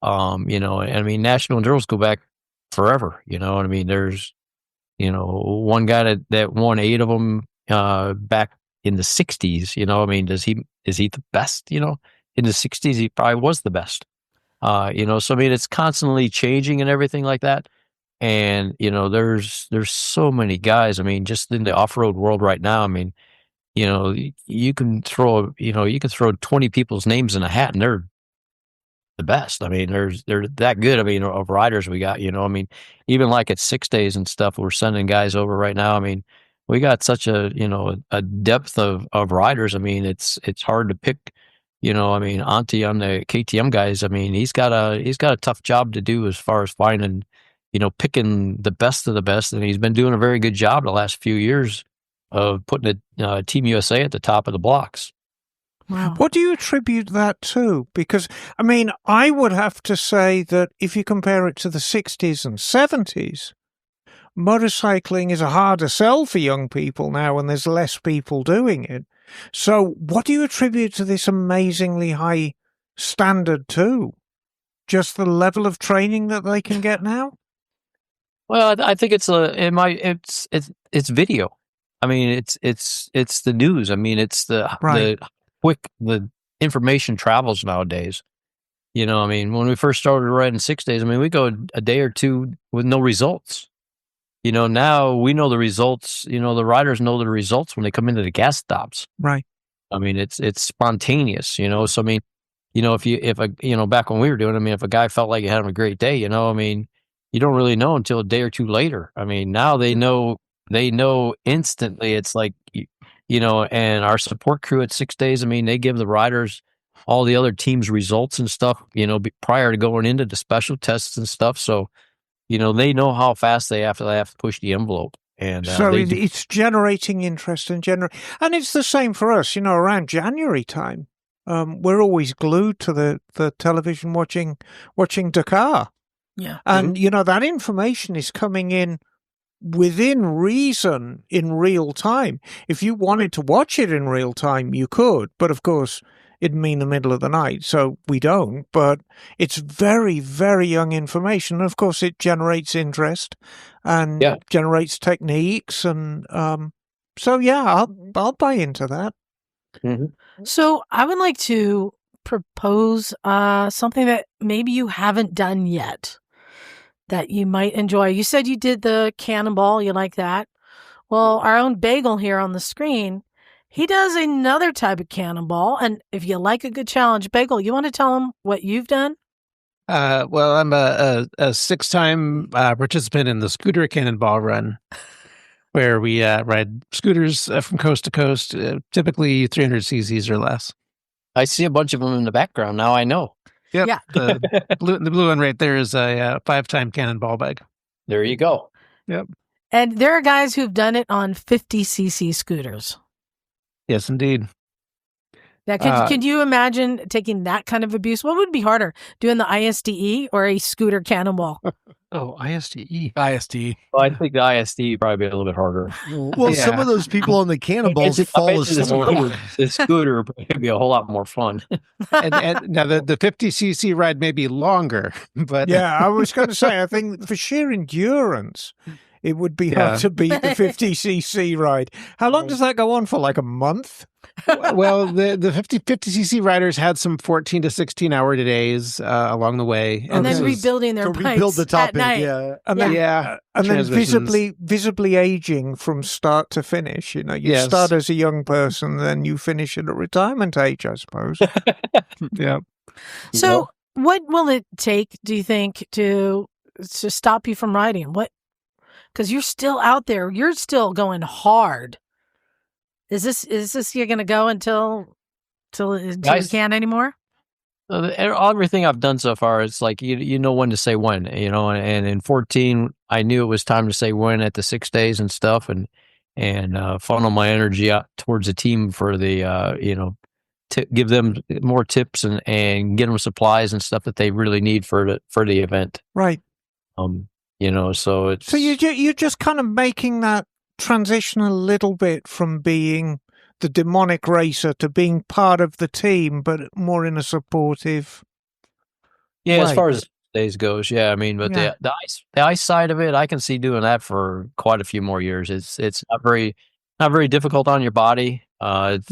National enduros go back forever. There's one guy that won 8 of them back in the 60s. Is he the best? In the 60s, he probably was the best. So it's constantly changing and everything like that. And there's so many guys. Just in the off-road world right now. You can throw 20 people's names in a hat, and they're the best. They're that good. Of riders we got. Even like at 6 days and stuff, we're sending guys over right now. We got such a depth of riders. It's hard to pick. Auntie on the KTM guys. He's got a tough job to do as far as finding, picking the best of the best, and he's been doing a very good job the last few years. of putting Team USA at the top of the blocks. Wow. What do you attribute that to? Because, I mean, I would have to say that if you compare it to the 60s and 70s, motorcycling is a harder sell for young people now and there's less people doing it. So what do you attribute to this amazingly high standard to? Just the level of training that they can get now? Well, I think it's video. I mean, it's the news. I mean, it's the information travels nowadays. You know, I mean, when we first started riding 6 days, I mean, we go a day or two with no results. You know, now we know the results. You know, the riders know the results when they come into the gas stops. Right. I mean, it's spontaneous. You know, so I mean, you know, back when we were doing, I mean, if a guy felt like he had a great day, you know, I mean, you don't really know until a day or two later. I mean, now they know instantly. It's like, you know, and our support crew at 6 days, I mean, they give the riders all the other teams' results and stuff, you know, prior to going into the special tests and stuff. So, you know, they know how fast they have to push the envelope. And so it's generating interest and it's the same for us, you know, around January time. We're always glued to the television watching Dakar. Yeah. And, you know, that information is coming in within reason in real time. If you wanted to watch it in real time, you could. But, of course, it'd mean the middle of the night, so we don't. But it's very, very young information. And, of course, it generates interest and generates techniques. And so, yeah, I'll buy into that. Mm-hmm. So I would like to propose something that maybe you haven't done yet that you might enjoy. You said you did the cannonball. You like that. Well, our own Bagel here on the screen, he does another type of cannonball. And if you like a good challenge, Bagel, you want to tell him what you've done? Well, I'm a 6-time participant in the scooter cannonball run, where we ride scooters from coast to coast, typically 300 cc's or less. I see a bunch of them in the background. Now I know. Yep. Yeah. The blue one right there is a 5-time cannonball bag. There you go. Yep. And there are guys who've done it on 50cc scooters. Yes, indeed. Now, could you imagine taking that kind of abuse? What would be harder, doing the ISDE or a scooter cannonball? Oh, ISDE. ISDE. Well, I think the ISD would probably be a little bit harder. Well, some of those people on the cannonballs fall asleep. The scooter would be a whole lot more fun. and now the 50cc ride may be longer, but yeah, I was going to say, I think for sheer endurance, it would be hard to beat the 50cc ride. How long does that go on for? Like a month? Well, the 50cc riders had some 14 to 16 hour days along the way, and then rebuilding their bikes rebuild the top at night. And then visibly aging from start to finish. You know, you start as a young person, then you finish at a retirement age, I suppose. Yeah. So, what will it take, do you think, to stop you from riding? Because you're still out there, you're still going hard. Is this you're going to go until you can't anymore? Everything I've done so far, it's like you know when to say when, you know. And in 14, I knew it was time to say when at the 6 days and stuff, and funnel my energy out towards the team for the give them more tips and get them supplies and stuff that they really need for the event. Right. You know, so it's you're just kind of making that transition a little bit from being the demonic racer to being part of the team, but more in a supportive way. As far as days goes, I mean, but the ice side of it, I can see doing that for quite a few more years. It's not very difficult on your body. It's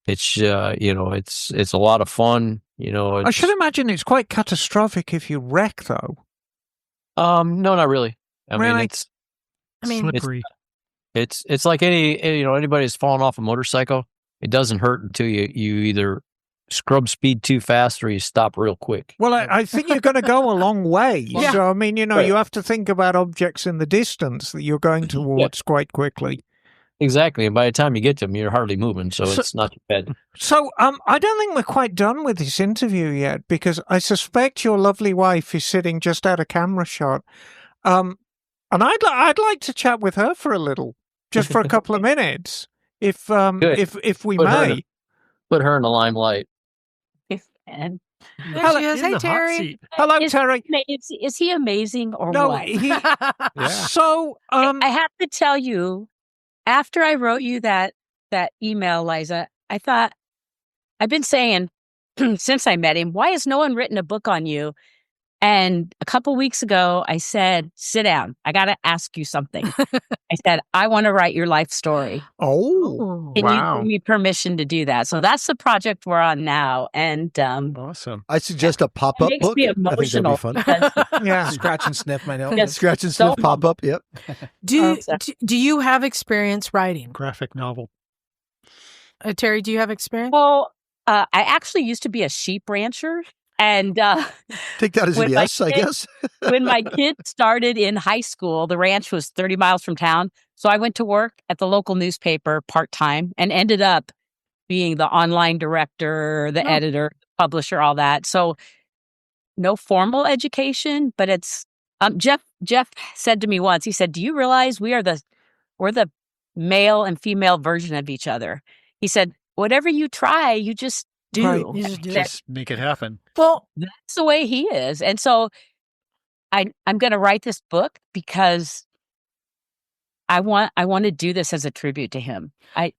it's a lot of fun. You know, I should imagine it's quite catastrophic if you wreck, though. No, not really. I mean, slippery. It's like anybody who's fallen off a motorcycle. It doesn't hurt until you either scrub speed too fast or you stop real quick. Well, I think you're going to go a long way. So, I mean, you have to think about objects in the distance that you're going towards quite quickly. Exactly. And by the time you get to them, you're hardly moving. So it's not too bad. So I don't think we're quite done with this interview yet, because I suspect your lovely wife is sitting just out of camera shot. And I'd like to chat with her for a little. just for a couple of minutes, if we Put her may. Put her in the limelight. And There she is. In Hey, the hot Terry. seat. Hello, is, Terry. is he amazing or No, what? So, I have to tell you, after I wrote you that email, Liza, I thought, I've been saying since I met him, why has no one written a book on you? And a couple weeks ago, I said, sit down. I got to ask you something. I said, I want to write your life story. oh, Can you Wow. give me permission to do that? So that's the project we're on now. And Awesome. I suggest a pop-up makes book. me I think that'd be emotional fun. because yeah. Scratch and sniff my note. Yes. Scratch and So sniff pop-up. Yep. Do you have experience writing? Graphic novel. Terry, do you have experience? well, I actually used to be a sheep rancher. And Take that as a When my yes, I kid- guess. when my kid started in high school, the ranch was 30 miles from town. So I went to work at the local newspaper part-time and ended up being the online director, the editor, publisher, all that. So no formal education, but it's Jeff said to me once, he said, do you realize we're the male and female version of each other? He said, whatever you try, you just do. Right. You just do it. Just make it happen. Well, That's the way he is. And so I'm going to write this book because I want to do this as a tribute to him. I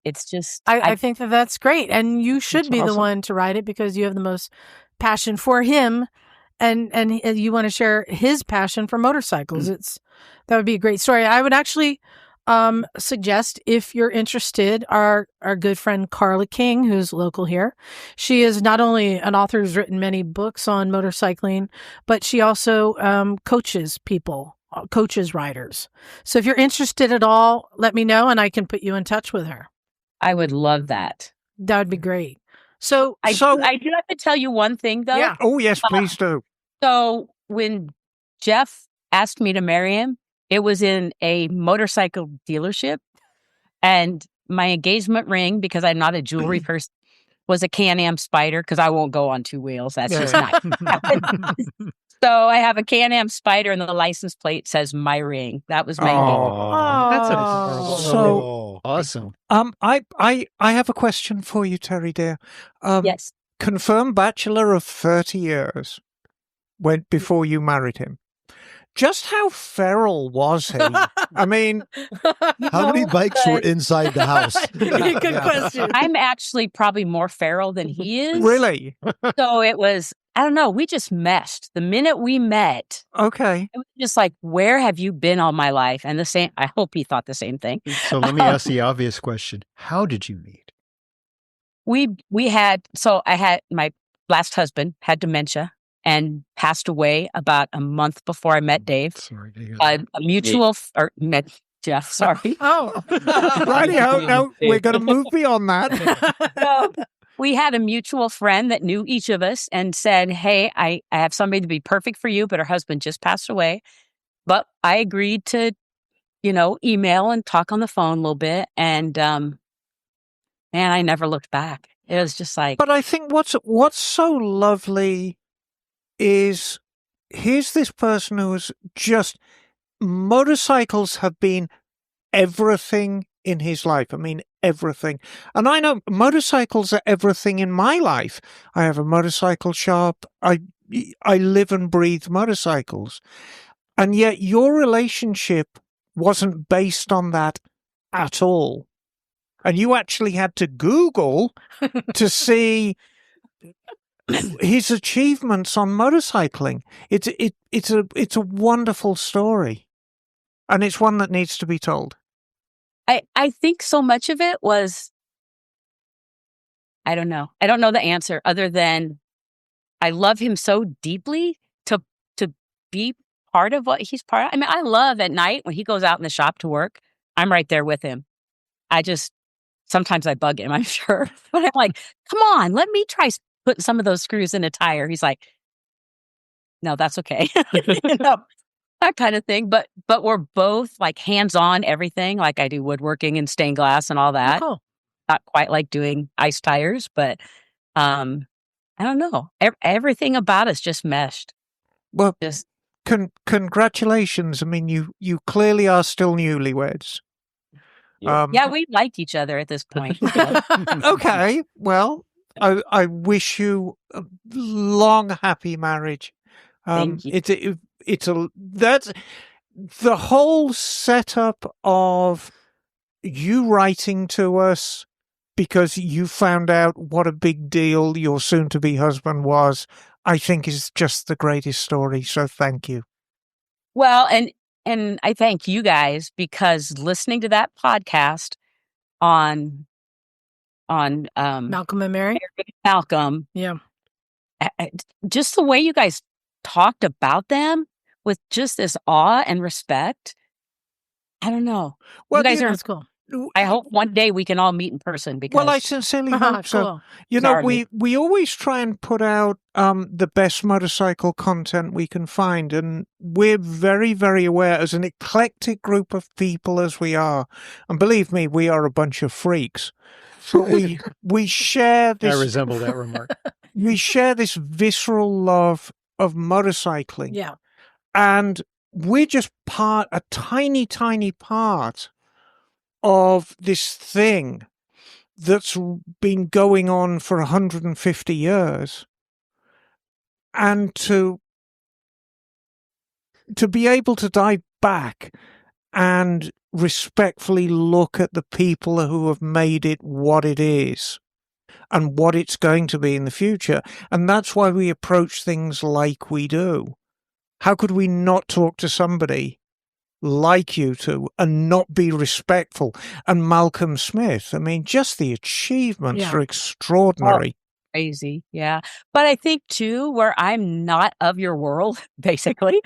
think that's great. And you should That's be the awesome. one to write it because you have the most passion for him and you want to share his passion for motorcycles. That would be a great story. I would actually suggest, if you're interested, our good friend Carla King, who's local here. She is not only an author who's written many books on motorcycling, but she also coaches riders. So if you're interested at all, let me know and I can put you in touch with her. I would love that. That would be great. So I do have to tell you one thing though. Yeah. Oh, yes, please do. So when Jeff asked me to marry him, it was in a motorcycle dealership, and my engagement ring, because I'm not a jewelry person, was a Can-Am Spider because I won't go on two wheels. That's just not. So I have a Can-Am Spider, and the license plate says my ring. That was my engagement. That's Oh. So, awesome. I have a question for you, Terry dear. Yes. Confirmed bachelor of 30 years before you married him. Just how feral was he? I mean, How many bikes were inside the house? Good question. I'm actually probably more feral than he is. really? So it was, I don't know, we just meshed. The minute we met, Okay. it was just like, where have you been all my life? And I hope he thought the same thing. So let me ask the obvious question. How did you meet? I had my last husband had dementia and passed away about a month before I met Dave. Sorry to hear that. A mutual, or met Jeff, sorry. Oh. Righty-ho. No, we're going to move beyond that. So we had a mutual friend that knew each of us and said, hey, I have somebody to be perfect for you, but her husband just passed away. But I agreed to, email and talk on the phone a little bit. And man, I never looked back. It was just like, But I think what's so lovely is here's this person who is just motorcycles have been everything in his life. I mean, everything. And I know motorcycles are everything in my life. I have a motorcycle shop. I live and breathe motorcycles. And yet your relationship wasn't based on that at all. And you actually had to Google to see his achievements on motorcycling. It's a wonderful story, and it's one that needs to be told. I think so much of it was, I don't know the answer other than I love him so deeply to be part of what he's part of. I mean, I love at night when he goes out in the shop to work, I'm right there with him. Sometimes I bug him, I'm sure, but I'm like, come on, let me try putting some of those screws in a tire. He's like, no, that's okay. That kind of thing. But we're both like hands-on everything. Like I do woodworking and stained glass and all that. Oh, cool. Not quite like doing ice tires, but I don't know. Everything about us just meshed. Well, Just congratulations. I mean, you clearly are still newlyweds. Yeah, we liked each other at this point. Okay, well, I wish you a long, happy marriage. Thank you. That's the whole setup of you writing to us because you found out what a big deal your soon-to-be husband was. I think is just the greatest story. So thank you. Well, and I thank you guys because listening to that podcast on Malcolm and Mary. Malcolm, Yeah. just the way you guys talked about them with just this awe and respect. I don't know. Well, you guys are. That's cool. I hope one day we can all meet in person. Because Well, I sincerely hope so. Cool. You know, Sorry. we always try and put out the best motorcycle content we can find, and we're very, very aware, as an eclectic group of people as we are, and believe me, we are a bunch of freaks. But we share I this. resemble that remark. We share this visceral love of motorcycling. Yeah. And we're just a tiny, tiny part of this thing that's been going on for 150 years. And to be able to dive back and respectfully look at the people who have made it what it is and what it's going to be in the future. And that's why we approach things like we do. How could we not talk to somebody like you two and not be respectful? And Malcolm Smith, I mean, just the achievements are extraordinary. Crazy. Yeah. But I think too, where I'm not of your world, basically,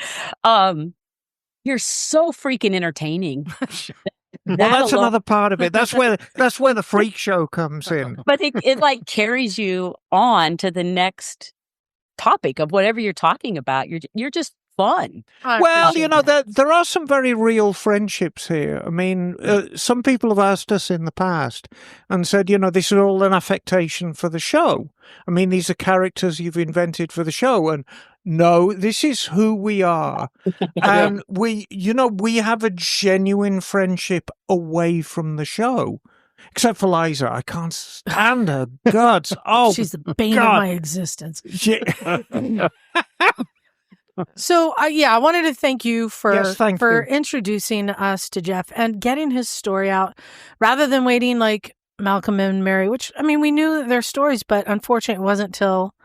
you're so freaking entertaining. Well, that's another part of it. That's where the freak show comes in. But it like carries you on to the next topic of whatever you're talking about. You're just fun. Well, you know, there are some very real friendships here. I mean, some people have asked us in the past and said, you know, this is all an affectation for the show. I mean, these are characters you've invented for the show. And no, this is who we are. And we have a genuine friendship away from the show. Except for Liza. I can't stand her guts. Oh, she's the bane of my existence. So, I wanted to thank you for introducing us to Jeff and getting his story out rather than waiting like Malcolm and Mary, which, I mean, we knew their stories, but unfortunately it wasn't till,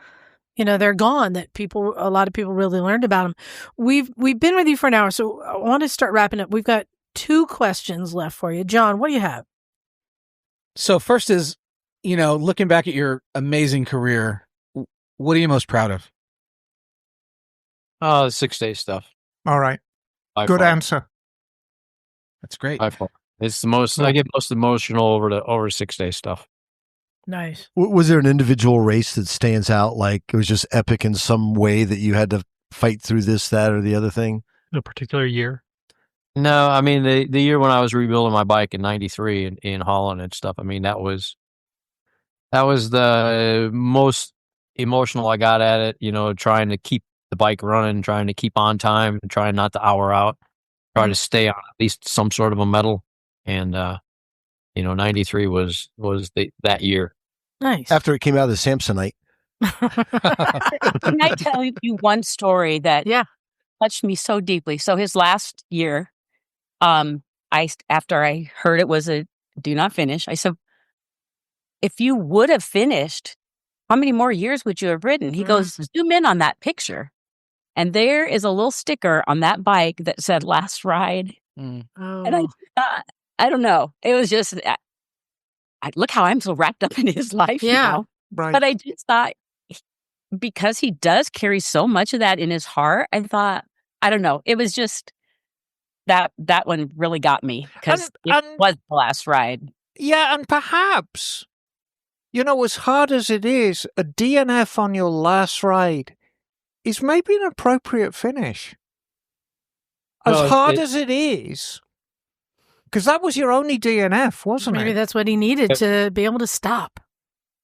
they're gone that a lot of people really learned about them. We've been with you for an hour, so I want to start wrapping up. We've got 2 questions left for you. John, what do you have? So first is, looking back at your amazing career, what are you most proud of? The 6 day stuff. All right. Good answer. That's great. By far. It's the most, I get most emotional over 6 day stuff. Nice. Was there an individual race that stands out? Like it was just epic in some way that you had to fight through this, that, or the other thing? A particular year? No, I mean, the year when I was rebuilding my bike in 93 in Holland and stuff, I mean, that was the most emotional I got at it, trying to keep the bike running, trying to keep on time, and trying not to hour out, trying to stay on at least some sort of a medal. And, 93 was that year. Nice. After it came out of the Samsonite. Can I tell you one story that touched me so deeply? So his last year, after I heard it was a do not finish, I said, if you would have finished, how many more years would you have ridden? He goes, zoom in on that picture. And there is a little sticker on that bike that said last ride. Oh. And I don't know. It was just, look how I'm so wrapped up in his life. Yeah. Right. But I just thought, because he does carry so much of that in his heart, I thought, I don't know. It was just that one really got me because it was the last ride. Yeah, and perhaps, as hard as it is, a DNF on your last ride is maybe an appropriate finish. As hard as it is, because that was your only DNF, wasn't it? Maybe that's what he needed to be able to stop.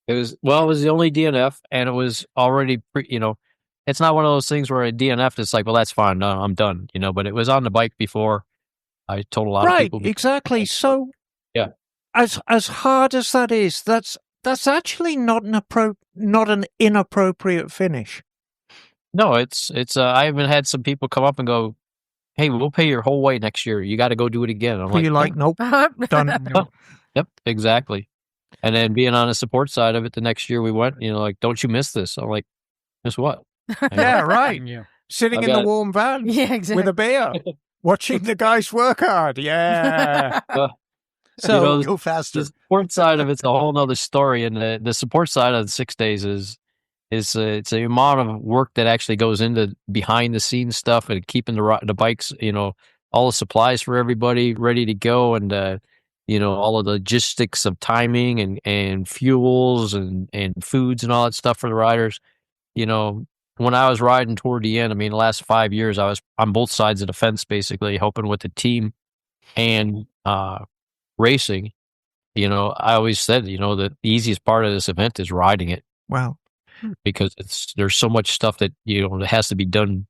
It was the only DNF, and it was already, it's not one of those things where a DNF is like, well, that's fine, no, I'm done, but it was on the bike before. I told a lot of people. Right, exactly. So, as hard as that is, that's actually not an inappropriate finish. No, it's I even had some people come up and go, "Hey, we'll pay your whole way next year. You got to go do it again." I'm You're like, nope, done. Yep, exactly. And then being on the support side of it, the next year we went, like, don't you miss this? I'm like, miss what? Yeah, right. Yeah. Sitting I've in the got- warm van Yeah, exactly. with a beer, watching the guys work hard. Yeah. So Go faster. The support side of it's a whole nother story, and the support side of the 6 days is it's the amount of work that actually goes into behind the scenes stuff and keeping the bikes, all the supplies for everybody ready to go, and all of the logistics of timing and fuels and foods and all that stuff for the riders. When I was riding toward the end, I mean, the last 5 years, I was on both sides of the fence, basically helping with the team and racing. I always said, the easiest part of this event is riding it. Wow. Because there's so much stuff that that has to be done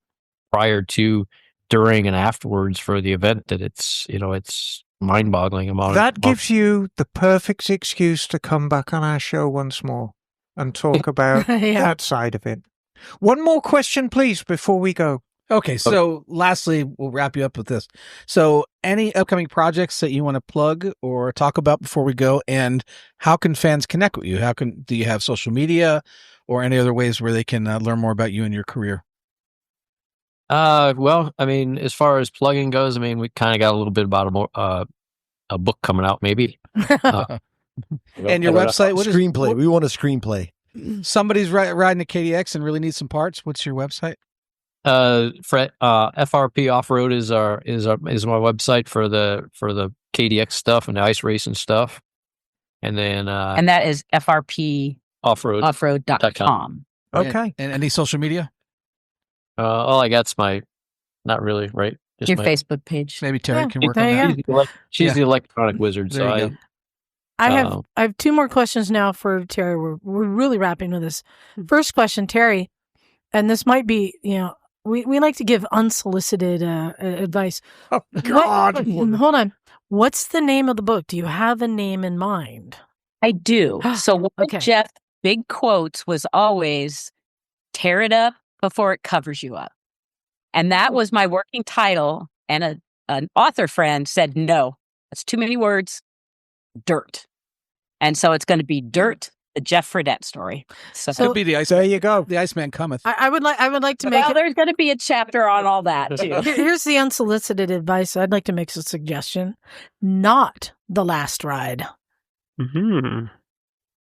prior to, during, and afterwards for the event that it's mind-boggling amount. That gives you the perfect excuse to come back on our show once more and talk about that side of it. One more question, please, before we go. Okay, so lastly, we'll wrap you up with this. So any upcoming projects that you want to plug or talk about before we go, and how can fans connect with you? Do you have social media or any other ways where they can learn more about you and your career? Well, I mean, as far as plugging goes, I mean, we kind of got a little bit about a book coming out, maybe. And your website? What is Screenplay. We want a screenplay. Somebody's riding a KDX and really needs some parts. What's your website? FRP Off-Road is my website for the KDX stuff and the ice racing stuff. And then and that is FRP offroad.com. Okay. And any social media? All I got's not really, right? Just Your my, Facebook page. Maybe Terry can work there on you that. She's the electronic wizard. There So you go. I have two more questions now for Terry. We're really wrapping with this. First question, Terry, and this might be, we like to give unsolicited advice. Oh, God. Hold on. What's the name of the book? Do you have a name in mind? I do. So one Okay. of Jeff's big quotes was always, tear it up before it covers you up. And that was my working title. And an author friend said, no, that's too many words. Dirt. And so it's going to be Dirt, the Jeff Fredette story. So Could be the Iceman. There you go. The Iceman cometh. I would like to make there's going to be a chapter on all that too. Here's the unsolicited advice. I'd like to make a suggestion. Not The Last Ride. Mm-hmm.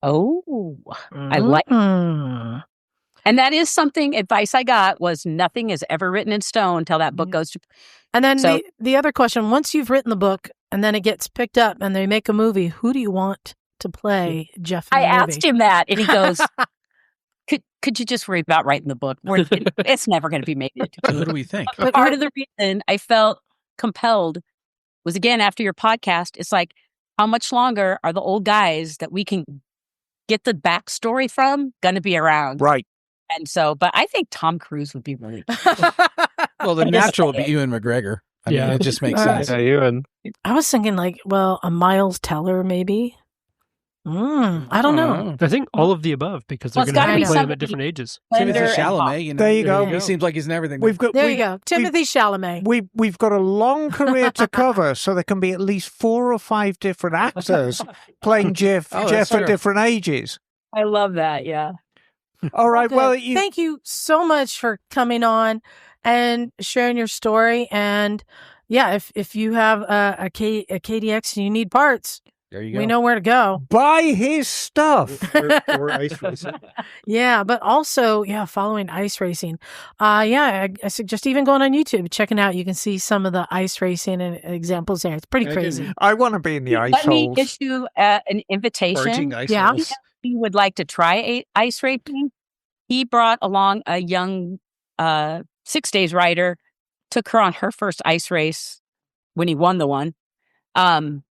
Oh, I like Mm. And that is advice I got was nothing is ever written in stone until that book goes to. And then So- the other question, once you've written the book and then it gets picked up and they make a movie, who do you want to play Jeff in I the movie? asked him that and he goes, could you just worry about writing the book? It's never going to be made into a What movie. do we think? But Part of the reason I felt compelled was, again, after your podcast, it's like, how much longer are the old guys that we can get the backstory from going to be around? Right. And so, but I think Tom Cruise would be really Well, the Just natural would say be Ewan McGregor. I Yeah. mean, it just makes sense. Yeah, you and I was thinking a Miles Teller maybe. I don't know. I think all of the above because they're Well, it's going to gotta have be to play them somebody- at different ages. Timothy Slender and hot. Chalamet. There you go. He seems like he's in everything. We've got There you go. Timothy Chalamet. We've got a long career to cover, so there can be at least 4 or 5 different actors playing Jeff Oh, that's at true. different ages. I love that. Yeah. All right. Okay. Well, Thank you so much for coming on and sharing your story. And yeah, if you have a KDX and you need parts, There you go. we know where to go. buy his stuff. or ice racing. Yeah, but also, following ice racing. I suggest even going on YouTube, checking out. You can see some of the ice racing and examples there. It's pretty crazy. I want to be in the ice Let me holes. issue an invitation. Barging ice Yeah. holes. He would like to try ice racing. He brought along a young 6 Days rider, took her on her first ice race when he won the one. And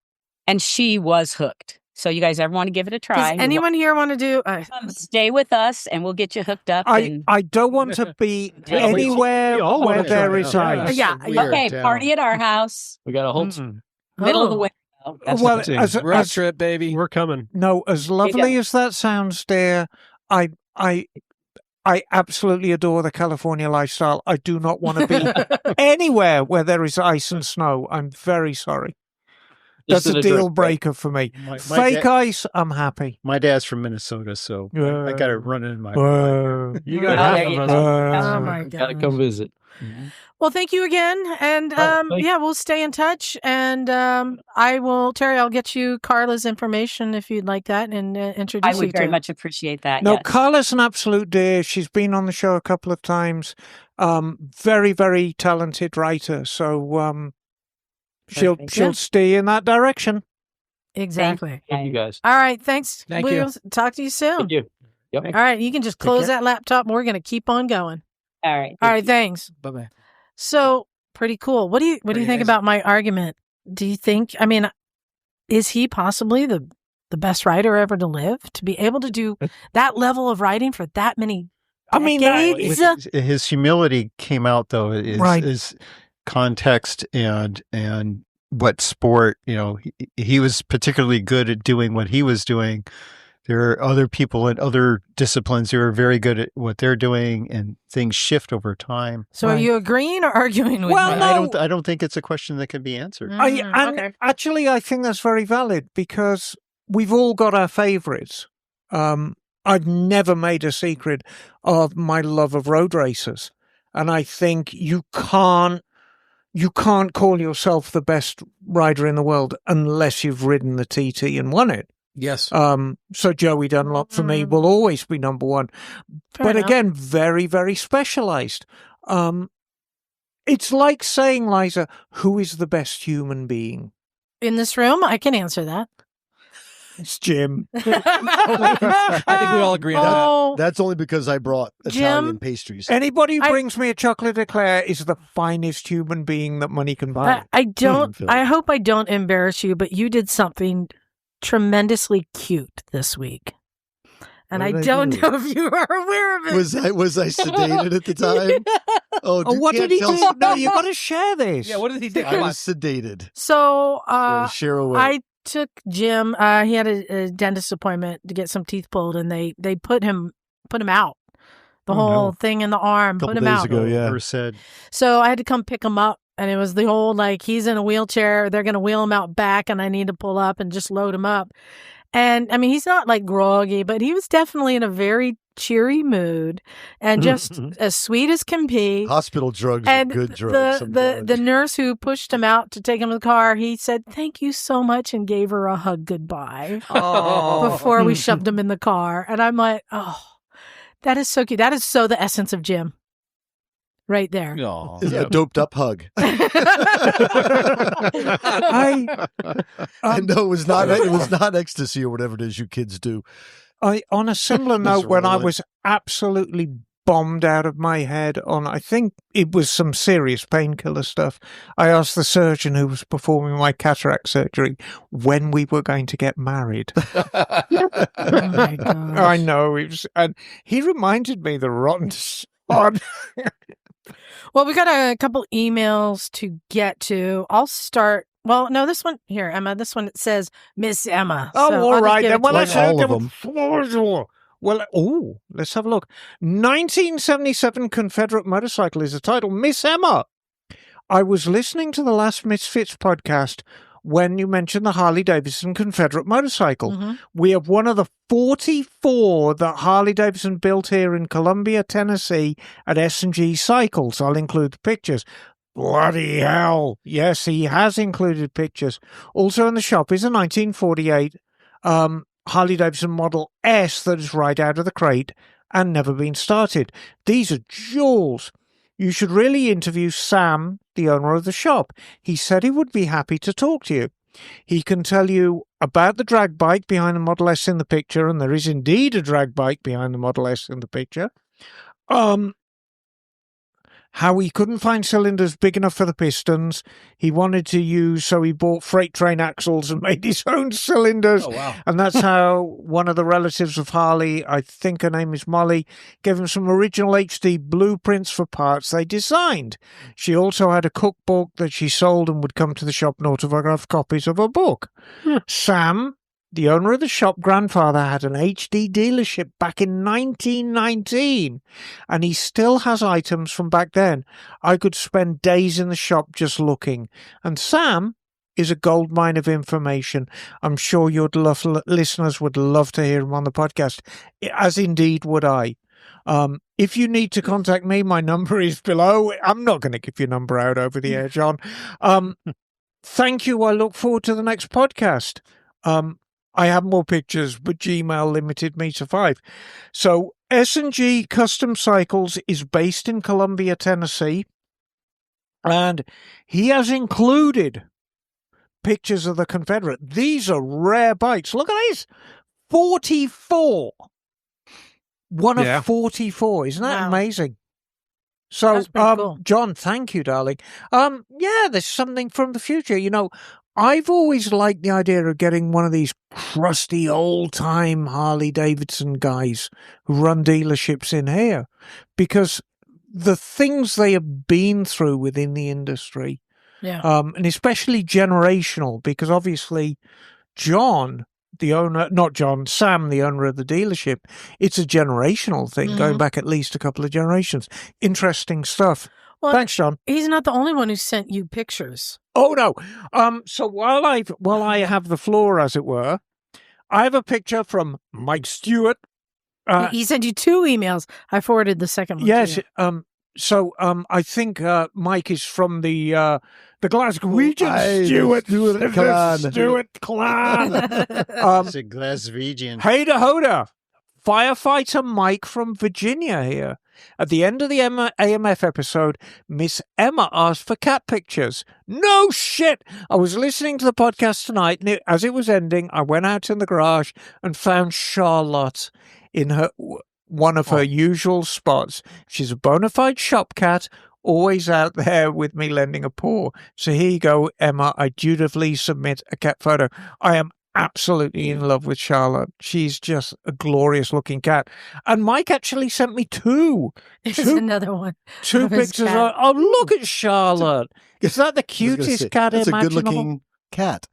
she was hooked. So you guys ever want to give it a try? Does anyone here want to do? Stay with us and we'll get you hooked up. and, I don't want to be Yeah, anywhere we all where wanna there try is it out. ice. Yeah. Weird. okay, party at our house, we got a whole middle of the winter. Well, Road trip, baby. We're coming. no, as lovely as that sounds, dear, I absolutely adore the California lifestyle. I do not want to be anywhere where there is ice and snow. I'm very sorry. Just That's in a a deal drink, breaker for me. My Fake ice, I'm happy. My dad's from Minnesota, so I got it running in my blood. You Oh, got there you go. Oh my Gotta god. come visit. Well, thank you again, and thank you. we'll stay in touch. And Terry, I'll get you Carla's information if you'd like that, and introduce I you would very to. much appreciate that. No, yes. Carla's an absolute dear. She's been on the show a couple of times. Very, very talented writer. So she'll Perfect. she'll steer in that direction. Exactly. Thank you guys. All right. Thanks. Thank we'll talk to you soon. Thank you. Yep. All right. You can just close that laptop, and we're going to keep on going. All right. All right. Thanks. Bye-bye. So pretty cool. What do you think about my argument? Do you think? I mean, is he possibly the best writer ever to live? To be able to do that level of writing for that many decades? His humility came out though is context and what sport, he was particularly good at doing what he was doing. There are other people in other disciplines who are very good at what they're doing, and things shift over time. So are you agreeing or arguing with Well, me? no. I don't think it's a question that can be answered. Okay. Actually, I think that's very valid because we've all got our favorites. I've never made a secret of my love of road races, and I think you can't call yourself the best rider in the world unless you've ridden the TT and won it. Yes. So Joey Dunlop for me will always be number one. Fair enough. Again, very, very specialized. It's like saying, Liza, who is the best human being? In this room, I can answer that. It's Jim. I think we all agree on that. Oh, That's only because I brought Italian pastries. Anybody who I- brings me a chocolate eclair is the finest human being that money can buy. I don't. Phil. I hope I don't embarrass you, but you did something tremendously cute this week, and I What did I don't do? know if you are aware of it. Was I sedated at the time? Oh, Oh, what can't did he tell- do? No, you've got to share this. Yeah, what did he do? I was sedated. So, So share away. I took Jim. He had a dentist appointment to get some teeth pulled, and they put him out. The whole thing in the arm, Couple put him days out. ago, yeah. Or said, So I had to come pick him up, and it was the whole he's in a wheelchair. They're going to wheel him out back, and I need to pull up and just load him up. And I mean, he's not groggy, but he was definitely in a very cheery mood and just as sweet as can be. Hospital drugs And are good drugs. the nurse who pushed him out to take him to the car, he said, "Thank you so much," and gave her a hug goodbye before we shoved him in the car. And I'm like, oh, that is so cute. That is so the essence of Jim. Right there. Aw. Is a doped up hug. I No, it was not. It was not ecstasy or whatever it is you kids do. on a similar note, when I really- was absolutely bombed out of my head on, I think it was some serious painkiller stuff, I asked the surgeon who was performing my cataract surgery when we were going to get married. Oh my God. I know, and he reminded me the rotten sod. Well, we got a couple emails to get to. I'll start. Well, no, this one here, Emma. This one, it says Miss Emma. Oh, So I'll all just right give then. it Well, to let's you. all of them. Well, let's have a look. 1977 Confederate Motorcycle is the title. Miss Emma, I was listening to the last Misfits podcast when you mentioned the Harley-Davidson Confederate motorcycle. Mhm. We have one of the 44 that Harley-Davidson built here in Columbia, Tennessee at S&G Cycles. I'll include the pictures. Bloody hell. Yes, he has included pictures. Also in the shop is a 1948 Harley-Davidson Model S that is right out of the crate and never been started. These are jewels. You should really interview Sam, the owner of the shop. He said he would be happy to talk to you. He can tell you about the drag bike behind the Model S in the picture, and there is indeed a drag bike behind the Model S in the picture. how he couldn't find cylinders big enough for the pistons. He wanted to use, so he bought freight train axles and made his own cylinders. Oh, wow. And that's how one of the relatives of Harley, I think her name is Molly, gave him some original HD blueprints for parts they designed. She also had a cookbook that she sold and would come to the shop and autograph copies of her book. Sam, the owner of the shop, grandfather, had an HD dealership back in 1919, and he still has items from back then. I could spend days in the shop just looking. And Sam is a goldmine of information. I'm sure listeners would love to hear him on the podcast, as indeed would I. If you need to contact me, my number is below. I'm not going to give your number out over the air, John. Thank you. I look forward to the next podcast. I have more pictures, but Gmail limited me to 5. So S&G Custom Cycles is based in Columbia, Tennessee, and he has included pictures of the Confederate. These are rare bikes. Look at this. 44. One of 44. Isn't that amazing? So, That's pretty cool. John, thank you, darling. Yeah, there's something from the future. You know, I've always liked the idea of getting one of these crusty old-time Harley-Davidson guys who run dealerships in here, because the things they have been through within the industry, and especially generational, because obviously John, the owner, not John, Sam, the owner of the dealership, it's a generational thing, going back at least a couple of generations. Interesting stuff. Well, thanks, John. He's not the only one who sent you pictures. Oh, no. So while I have the floor, as it were, I have a picture from Mike Stewart. He sent you 2 emails. I forwarded the second one. Yes. To you. So I think Mike is from the Glaswegian Stewart clan. It's a Glaswegian. Hey to Hoda. Firefighter Mike from Virginia here. At the end of the AMF episode, Miss Emma asked for cat pictures. No shit! I was listening to the podcast tonight, and as it was ending, I went out in the garage and found Charlotte in one of her usual spots. She's a bona fide shop cat, always out there with me lending a paw. So here you go, Emma. I dutifully submit a cat photo. I am absolutely in love with Charlotte. She's just a glorious looking cat. And Mike actually sent me 2. There's another one. 2 pictures. Oh, look at Charlotte. Is that the cutest cat That's imaginable? a good looking cat.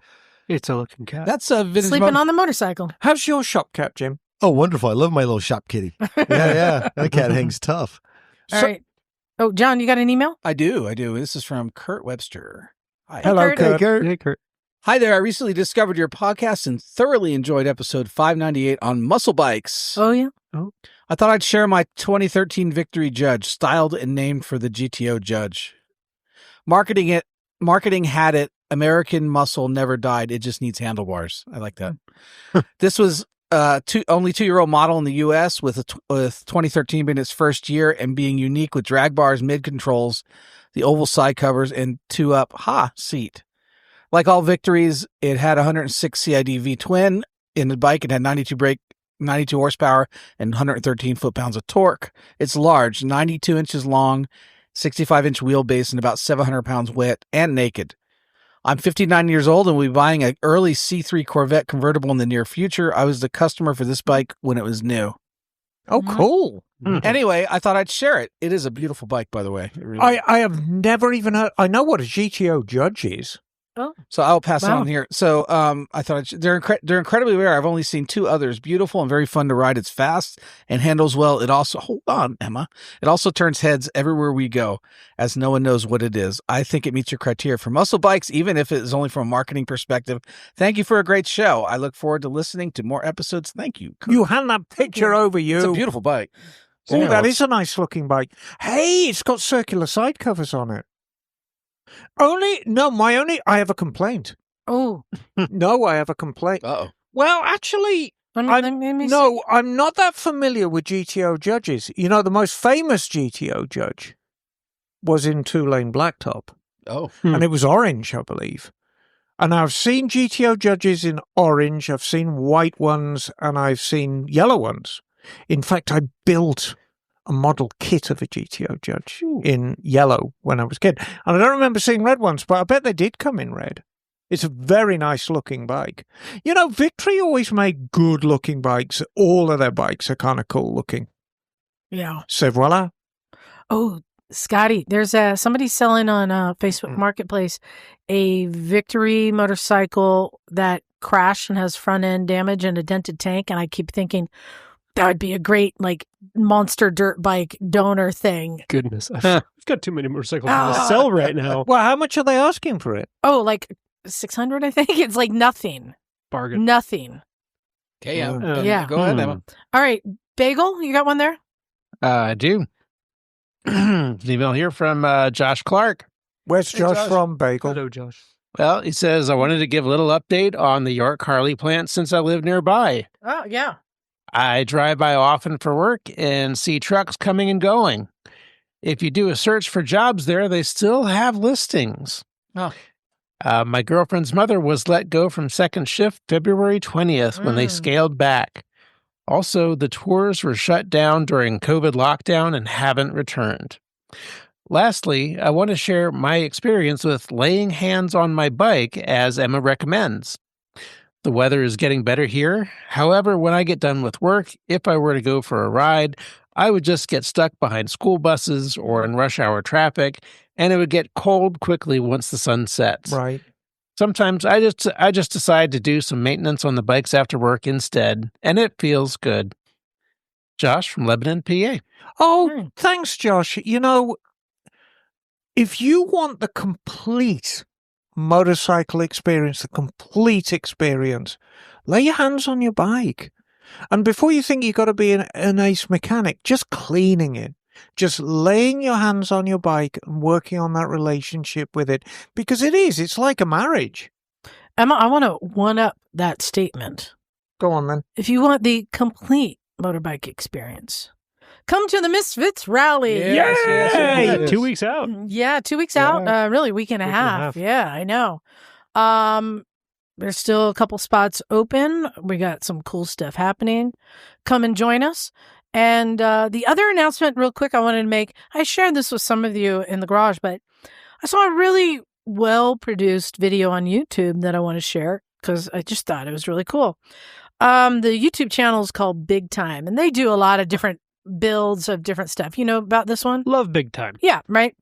It's a looking cat. That's a vintage Sleeping on the motorcycle. How's your shop cat, Jim? Oh, wonderful. I love my little shop kitty. Yeah. That cat hangs tough. All right. Oh, John, you got an email? I do. This is from Kurt Webster. Hi. Hello, Kurt. Kurt. Hey, Kurt. Hi there. I recently discovered your podcast and thoroughly enjoyed episode 598 on muscle bikes. Oh, yeah. I thought I'd share my 2013 Victory Judge, styled and named for the GTO Judge. Marketing had it. American muscle never died. It just needs handlebars. I like that. This was only 2-year-old model in the U.S. with 2013 being its first year and being unique with drag bars, mid controls, the oval side covers, and 2-up seat. Like all Victories, it had 106 CID V twin in the bike. It had 92 horsepower and 113 foot-pounds of torque. It's large, 92 inches long, 65-inch wheelbase, and about 700 pounds wet and naked. I'm 59 years old and will be buying an early C3 Corvette convertible in the near future. I was the customer for this bike when it was new. Oh, cool. Anyway, I thought I'd share it. It is a beautiful bike, by the way. It really I have never even heard. I know what a GTO Judge is. Oh, So I'll pass it Wow. on here. So I thought they're incredibly rare. I've only seen 2 others. Beautiful and very fun to ride. It's fast and handles well. It also, hold on, Emma. It also turns heads everywhere we go, as no one knows what it is. I think it meets your criteria for muscle bikes, even if it is only from a marketing perspective. Thank you for a great show. I look forward to listening to more episodes. Thank you. You hand that picture over you. It's a beautiful bike. Oh, that is a nice looking bike. Hey, it's got circular side covers on it. I have a complaint. Oh. No, I have a complaint. Uh-oh. Well, actually, I'm not that familiar with GTO Judges. You know, the most famous GTO Judge was in 2-lane blacktop, Oh. and it was orange, I believe. And I've seen GTO Judges in orange, I've seen white ones, and I've seen yellow ones. In fact, I built a model kit of a GTO Judge in yellow when I was a kid. And I don't remember seeing red ones, but I bet they did come in red. It's a very nice looking bike. You know, Victory always made good looking bikes. All of their bikes are kind of cool looking. Yeah. So voila. Oh, Scottie, there's somebody selling on Facebook Marketplace a Victory motorcycle that crashed and has front end damage and a dented tank. And I keep thinking that would be a great like monster dirt bike donor thing. Goodness, I've got too many motorcycles to sell right now. Well, how much are they asking for it? Oh, like 600, I think. It's like nothing. Bargain. Nothing. Okay, Yeah. Go ahead, Emma. All right, Bagel, you got one there? I do. An email here from Josh Clark. Where's Josh from, Bagel? Hello, Josh. Well, he says, I wanted to give a little update on the York Harley plant since I live nearby. Oh, yeah. I drive by often for work and see trucks coming and going. If you do a search for jobs there, they still have listings. Oh. My girlfriend's mother was let go from second shift February 20th when they scaled back. Also, the tours were shut down during COVID lockdown and haven't returned. Lastly, I want to share my experience with laying hands on my bike as Emma recommends. The weather is getting better here. However, when I get done with work, if I were to go for a ride, I would just get stuck behind school buses or in rush hour traffic, and it would get cold quickly once the sun sets. Right. Sometimes I just decide to do some maintenance on the bikes after work instead, and it feels good. Josh from Lebanon, PA. Oh, thanks, Josh. You know, if you want the complete motorcycle experience, lay your hands on your bike. And before you think you've got to be an ace mechanic, just cleaning it, just laying your hands on your bike and working on that relationship with it, because it's like a marriage. Emma, I want to one-up that statement. Go on, then. If you want the complete motorbike experience, come to the Misfits Rally. Yay! 2 weeks out. Yeah, 2 weeks out. Really, week and a half. Yeah, I know. There's still a couple spots open. We got some cool stuff happening. Come and join us. And the other announcement, real quick, I wanted to make, I shared this with some of you in the garage, but I saw a really well-produced video on YouTube that I want to share because I just thought it was really cool. The YouTube channel is called Big Time, and they do a lot of different builds of different stuff. You know about this one? Love Big Time. Yeah, right?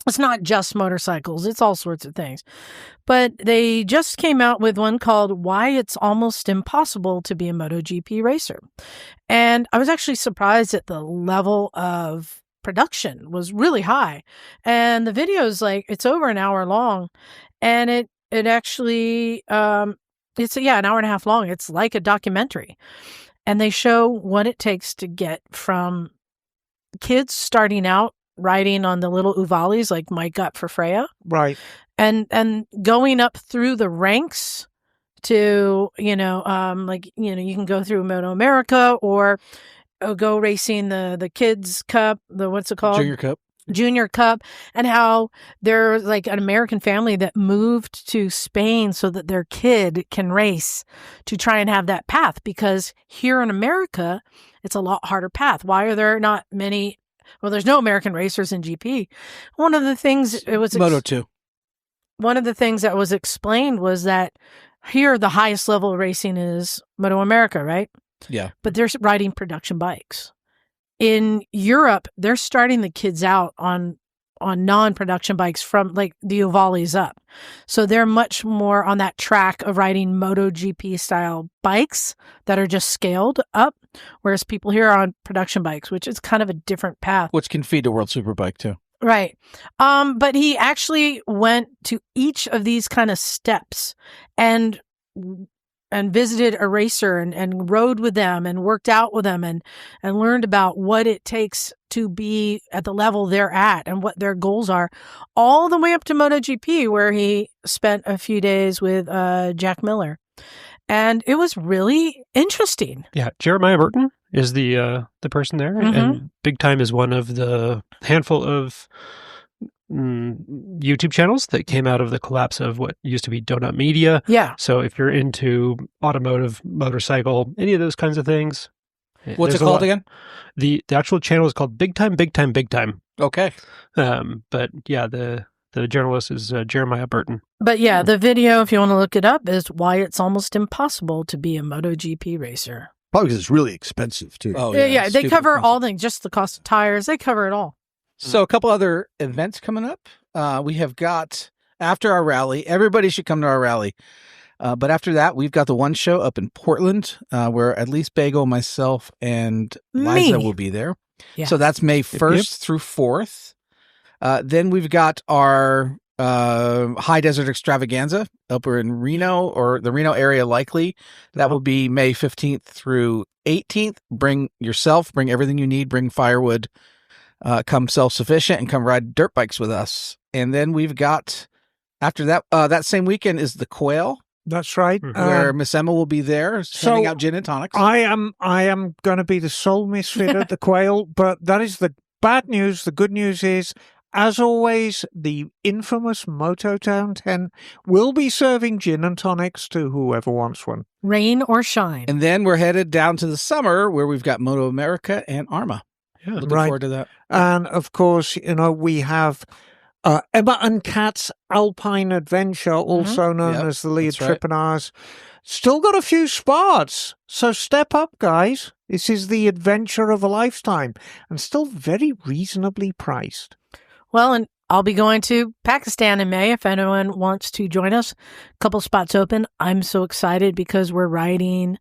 It's not just motorcycles. It's all sorts of things. But they just came out with one called Why It's Almost Impossible to Be a MotoGP Racer. And I was actually surprised at the level of production was really high. And the video is like, it's over an hour long. And it actually, it's an hour and a half long. It's like a documentary. And they show what it takes to get from kids starting out riding on the little Uvalis like Mike got for Freya. Right. And going up through the ranks to, you can go through Moto America or go racing the kids cup, what's it called? Junior Cup, and how there's like an American family that moved to Spain so that their kid can race to try and have that path, because here in America, it's a lot harder path. Why are there not many? Well, there's no American racers in GP. One of the things it was Moto 2. One of the things that was explained was that here the highest level of racing is Moto America, right? Yeah. But they're riding production bikes. In Europe, they're starting the kids out on non-production bikes from like the Uvalis up. So they're much more on that track of riding MotoGP style bikes that are just scaled up, whereas people here are on production bikes, which is kind of a different path. Which can feed a World Superbike too. Right. But he actually went to each of these kind of steps and visited a racer and rode with them and worked out with them and learned about what it takes to be at the level they're at and what their goals are, all the way up to MotoGP, where he spent a few days with Jack Miller. And it was really interesting. Yeah, Jeremiah Burton is the person there, and Big Time is one of the handful of YouTube channels that came out of the collapse of what used to be Donut Media. Yeah. So if you're into automotive, motorcycle, any of those kinds of things, What's it called again? The actual channel is called Big Time, Big Time, Big Time. Okay. But yeah, the journalist is Jeremiah Burton. But yeah, the video, if you want to look it up, is why it's almost impossible to be a MotoGP racer. Probably because it's really expensive too. Oh, Yeah, they stupid cover expensive. all things, just the cost of tires. They cover it all. So a couple other events coming up. We have got, after our rally, everybody should come to our rally. But after that, we've got the one show up in Portland where at least Bagel, myself, and Liza will be there. Yeah. So that's May 1st through 4th. Then we've got our High Desert Extravaganza up in Reno, or the Reno area likely. That will be May 15th through 18th. Bring yourself, bring everything you need, bring firewood, come self-sufficient, and come ride dirt bikes with us. And then we've got, after that, that same weekend is the Quail, That's right. where Miss Emma will be there, handing out gin and tonics. I am going to be the sole misfit at the Quail, but that is the bad news. The good news is, as always, the infamous Mototown 10 will be serving gin and tonics to whoever wants one. Rain or shine. And then we're headed down to the summer where we've got Moto America and Arma. Yeah, Looking right. forward to that. And of course, we have Emma and Kat's Alpine Adventure, also known Yep, as the Lead that's right. Tripinars. Still got a few spots, so step up, guys. This is the adventure of a lifetime, and still very reasonably priced. Well, and I'll be going to Pakistan in May if anyone wants to join us. A couple spots open. I'm so excited because we're riding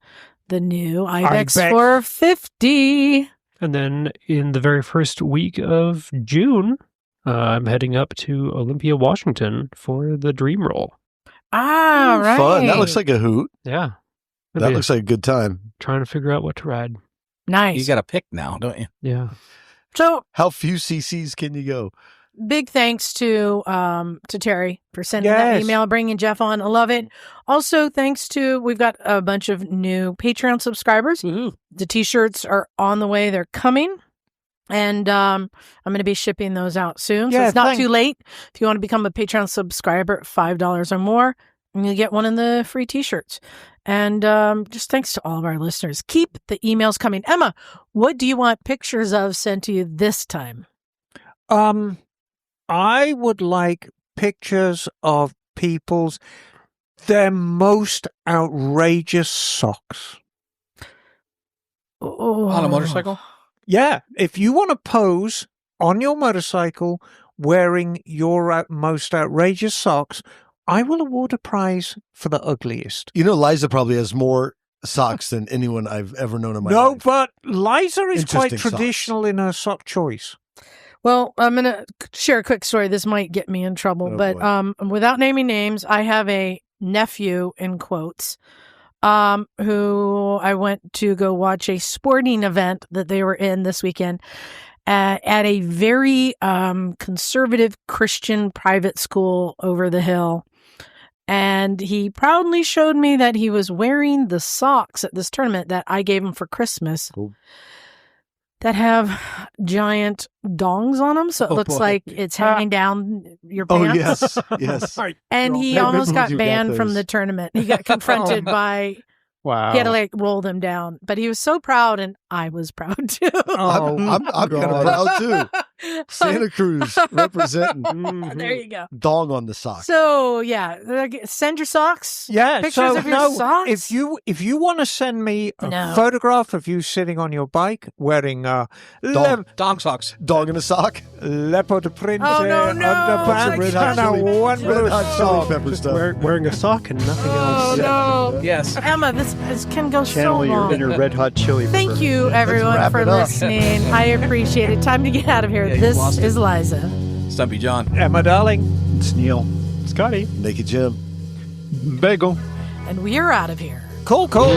the new Ibex 450. And then in the very first week of June, I'm heading up to Olympia, Washington for the Dream Roll. Ah, right. Fun. That looks like a hoot. Yeah. That looks like a good time. Trying to figure out what to ride. nice. You got to pick now, don't you? Yeah. So How few CCs can you go? big thanks to Terry for sending that Yes. email, bringing Jeff on. I love it. Also, thanks to, we've got a bunch of new Patreon subscribers. The t-shirts are on the way. They're coming. And I'm going to be shipping those out soon. So Yeah, it's not thanks. too late. If you want to become a Patreon subscriber at $5 or more, and you get one of the free t-shirts. And just thanks to all of our listeners. Keep the emails coming. Emma, what do you want pictures of sent to you this time? I would like pictures of their most outrageous socks. On a motorcycle? Yeah, if you want to pose on your motorcycle wearing your most outrageous socks, I will award a prize for the ugliest. You know, Liza probably has more socks than anyone I've ever known in my No, life. but Liza is quite Interesting socks. traditional in her sock choice. Well, I'm going to share a quick story. This might get me in trouble, Oh, but without naming names, I have a nephew, in quotes, who I went to go watch a sporting event that they were in this weekend at a very conservative Christian private school over the hill. And he proudly showed me that he was wearing the socks at this tournament that I gave him for Christmas. Cool. That have giant dongs on them, so it Oh, looks boy. like it's hanging down your Oh, pants. yes. And he I almost remember got you got banned from those. the tournament. He got confronted by, Wow. he had to like roll them down. But he was so proud, and I was proud too. Oh, I'm kind of proud too. Santa Cruz representing. There you go. Dong on the sock. So yeah, send your socks. Yeah, Pictures so of your socks? if you want to send me a No. photograph of you sitting on your bike wearing Dong socks. Dong in a sock. leopard print Oh, no, no. underpants Red Hot and a Chili- one Red blue Hot Chili sock. Pepper stuff. Wearing a sock and nothing Oh else. no, Yes. Emma, this can go Channel so your long. inner Red Hot Chili Pepper. Thank you, everyone, wrap for it up. listening. I appreciate it. Time to get out of here. Yeah, you This lost it. is Liza. Stumpy John. Emma, darling. It's Neil. Scottie. Naked Jim. Bagel. And we are out of here. Cool. Cool.